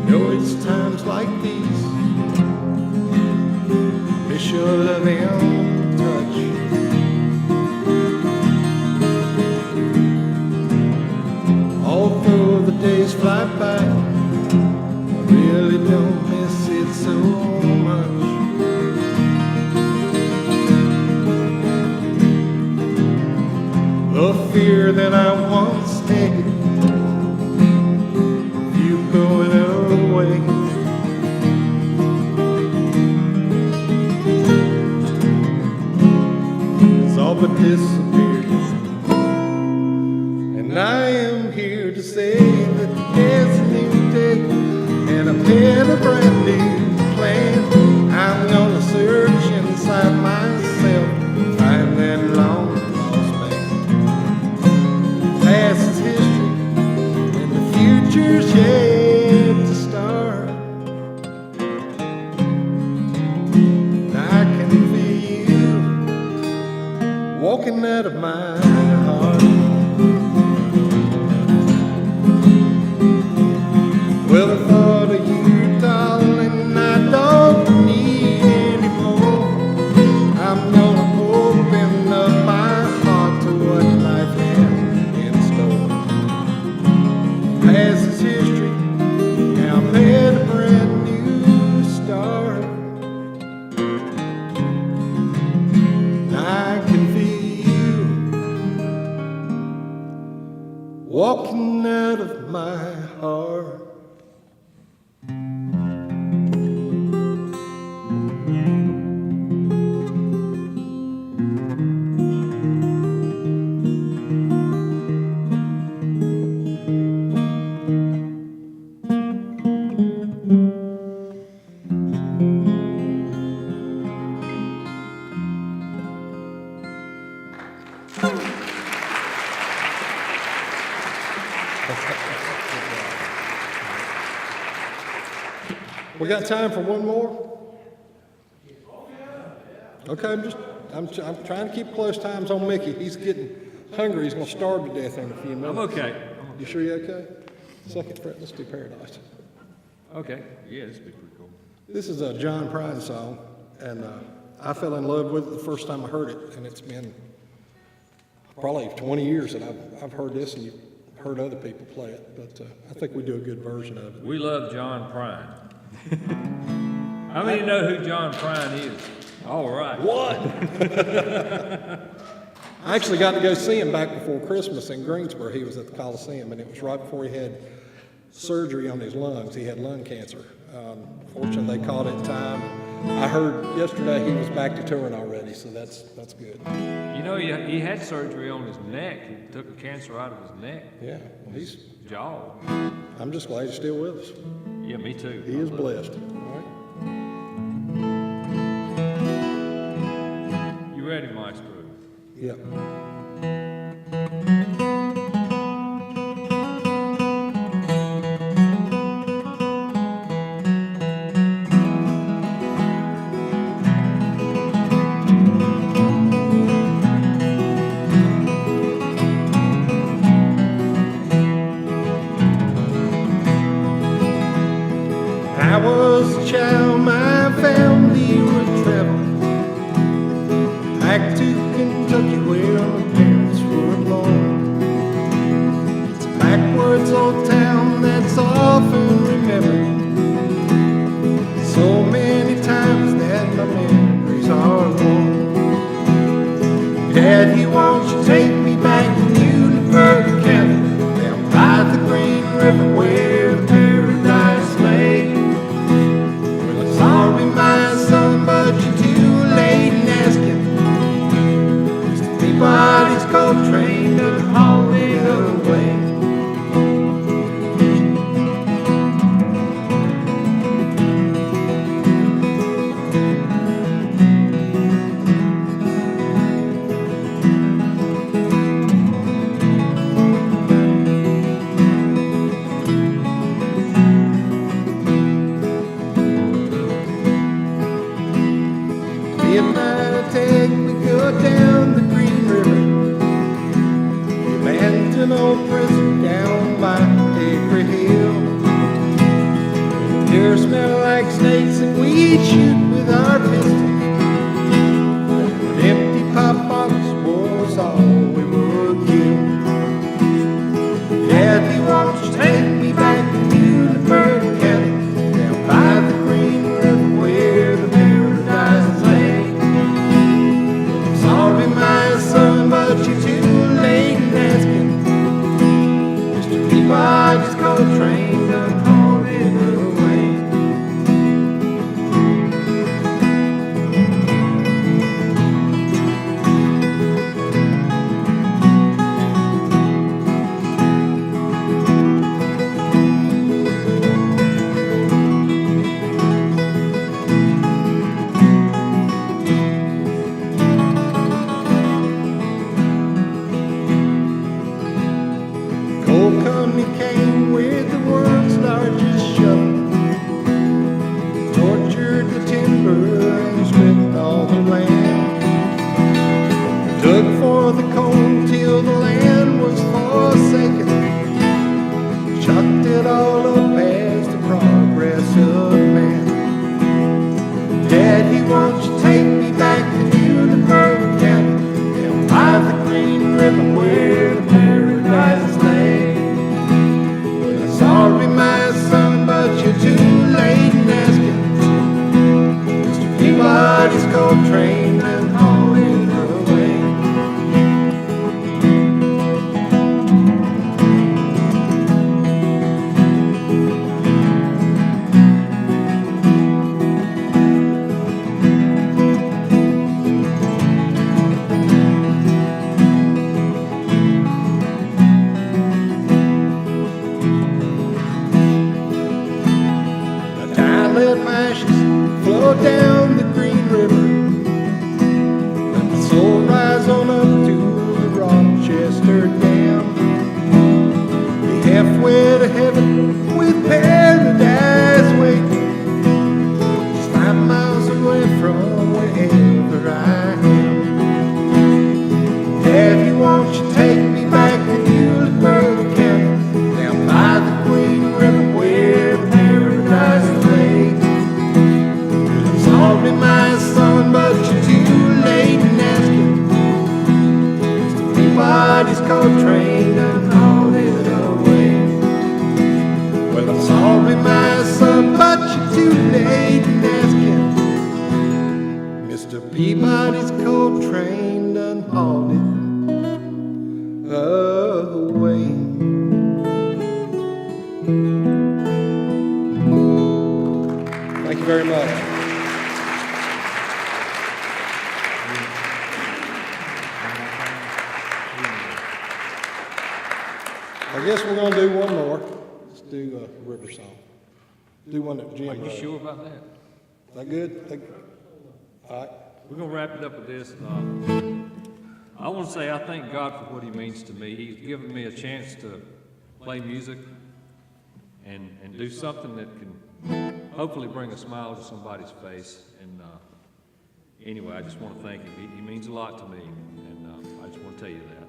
Know it's times like these we should have in touch. Although the days fly by, I really don't miss it so much. The fear that I once had, you going away. It's all but disappeared. And I am here to say that there's a new day, and I've had a brand new plan. I'm gonna search inside myself, find that long lost man. Past is history, and the future's yet to start. I can feel you walking out of my heart. Well, the thought of you, darling, I don't need anymore. I'm gonna open up my heart to what life has in store. Past is history, now I'm at a brand new start. I can feel you walking out of my heart. We got time for one more? Okay, I'm trying to keep close times on Mickey. He's getting hungry. He's gonna starve to death in a few minutes. I'm okay. You sure you're okay? Second fret, let's do Paradise. Okay, yeah, this would be pretty cool. This is a John Prine song, and I fell in love with it the first time I heard it, and it's been probably 20 years that I've heard this, and you've heard other people play it, but I think we do a good version of it. We love John Prine. How many know who John Prine is? All right. What? I actually got to go see him back before Christmas in Greensboro. He was at the Coliseum, and it was right before he had surgery on his lungs. He had lung cancer. Fortunately, they caught it in time. I heard yesterday he was back to touring already, so that's good. You know, he had surgery on his neck. He took a cancer out of his neck. Yeah, well, His jaw. I'm just glad he's still with us. Yeah, me too. He is blessed. All right. You ready, Maestro? Yep. I was a child, my family would travel back to Kentucky where my parents were born. It's a backwoods old town that's often remembered so many times that my memories are worn. Daddy, won't you take me back to Muhlenberg County, down by the Green River where the paradise lay? Sorry, my son, but you're too late in asking. Mr. Peabody's coal train done hauled it away. If I take me go down the Green River, you land an old prison down by Hickory Hill. Deer smell like snakes and we shoot with our pistols. An empty pop box was all we would kill. Daddy, won't you take me back to Muhlenberg County, down by the Green River where the paradise lay? Sorry, my son, but you're too late in asking. Mr. Peabody's coal train done hauled it away. Coal company came with the world's largest shovel, tortured the timber and stripped all the land. Dug for the coal till the land was forsaken, chucked it all up as the progress of man. Daddy, won't you take me back to Muhlenberg County, down by the Green River where the paradise lay? Sorry, my son, but you're too late in asking. Mr. Peabody's coal train and hauled it away. I let my ashes flow down the Green River, let my soul rise on up to the Rochester Dam. Be halfway to heaven with paradise waiting, just 5 miles away from wherever I am. Daddy, won't you take me back to Muhlenberg County, down by the Green River where the paradise lay? Sorry, my son, but you're too late in asking. Mr. Peabody's coal train done hauled it away. Well, I'm sorry, my son, but you're too late in asking. Mr. Peabody's coal train done hauled it away. I guess we're gonna do one more. Let's do a river song. Do one that Jim Are you wrote. sure about that? Is that good? All right. We're gonna wrap it up with this. I want to say I thank God for what He means to me. He's given me a chance to play music and do something that can hopefully bring a smile to somebody's face. And anyway, I just want to thank Him. He means a lot to me, and I just want to tell you that.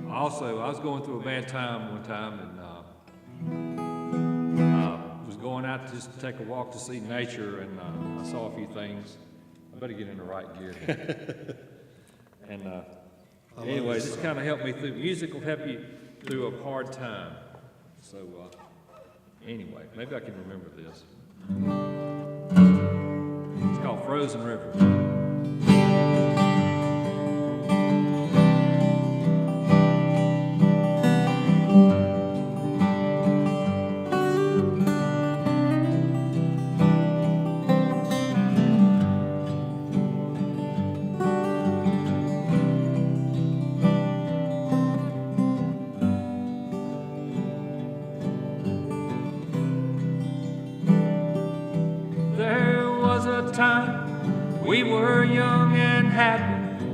Also, I was going through a bad time one time, and was going out just to take a walk to see nature, and I saw a few things. I better get in the right gear. And anyway, this kind of helped me through. Music will help you through a hard time. So anyway, maybe I can remember this. It's called Frozen River. Time we were young and happy.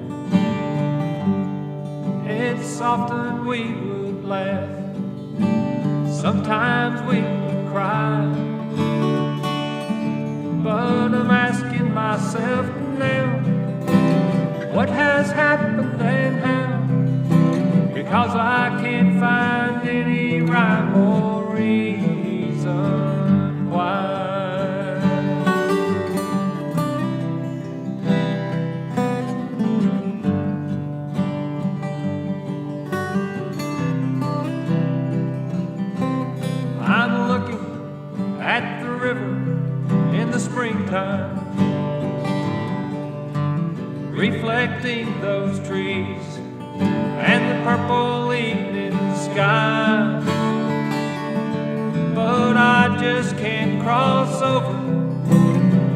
It's often we would laugh, sometimes we would cry. But I'm asking myself now, what has happened and how? Because I can't find any rhyme or reason why. At the river in the springtime, reflecting those trees and the purple evening sky. But I just can't cross over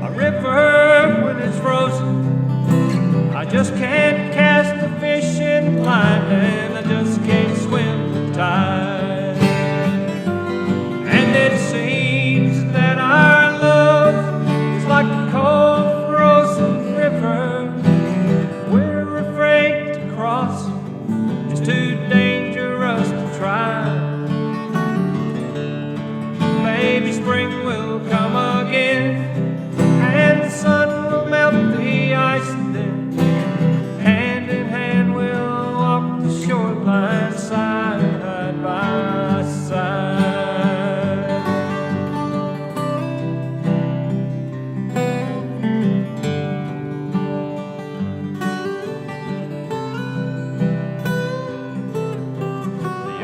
a river when it's frozen. I just can't cast a fishing line, and I just can't swim the tide. And it seems that our love is like a cold frozen river. We're afraid to cross, it's too dangerous to try. Maybe spring will come again, and the sun will melt the ice, and then hand in hand we'll walk the shoreline side by side.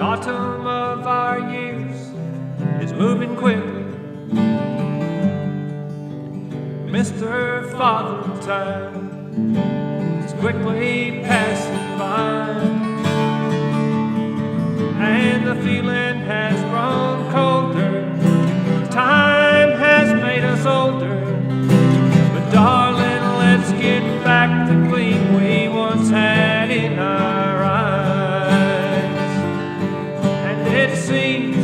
Autumn of our years is moving quickly. Mr. Father Time is quickly passing by, and the feeling has grown colder. Time has made us older, but darling, let's get back the gleam we once had in our eyes. It seems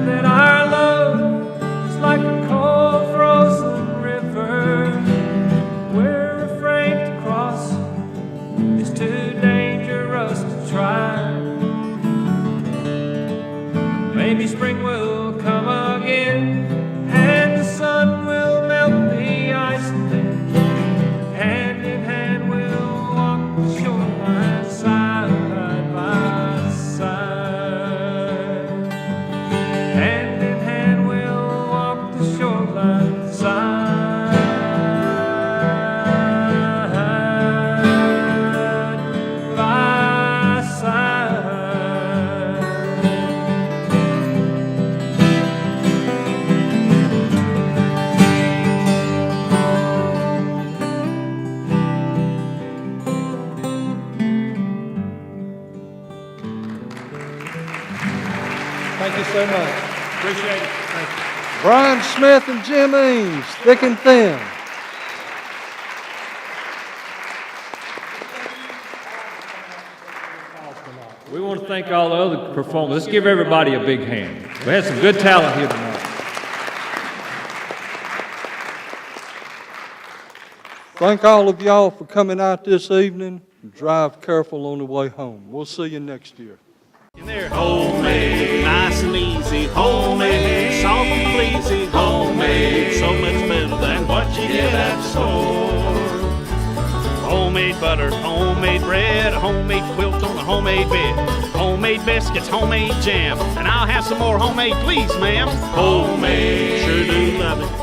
that our love is like a cold frozen river. We're afraid to cross, it's too dangerous to try. Maybe spring will come again, and the sun will melt the ice, and then hand in hand we'll walk the shoreline side by side. Hand in hand we'll walk the shoreline side by side. Thank you so much. Appreciate it. Thank you. Brian Smith and Jim Eames, thick and thin. We want to thank all the other performers. Let's give everybody a big hand. We had some good talent here tonight. Thank all of y'all for coming out this evening. Drive careful on the way home. We'll see you next year. And they're homemade, nice and easy, homemade, soft and pleasing, homemade, so much better than what you get at the store. Homemade butter, homemade bread, a homemade quilt on a homemade bed, homemade biscuits, homemade jam, and I'll have some more homemade, please, ma'am. Homemade, sure do love it.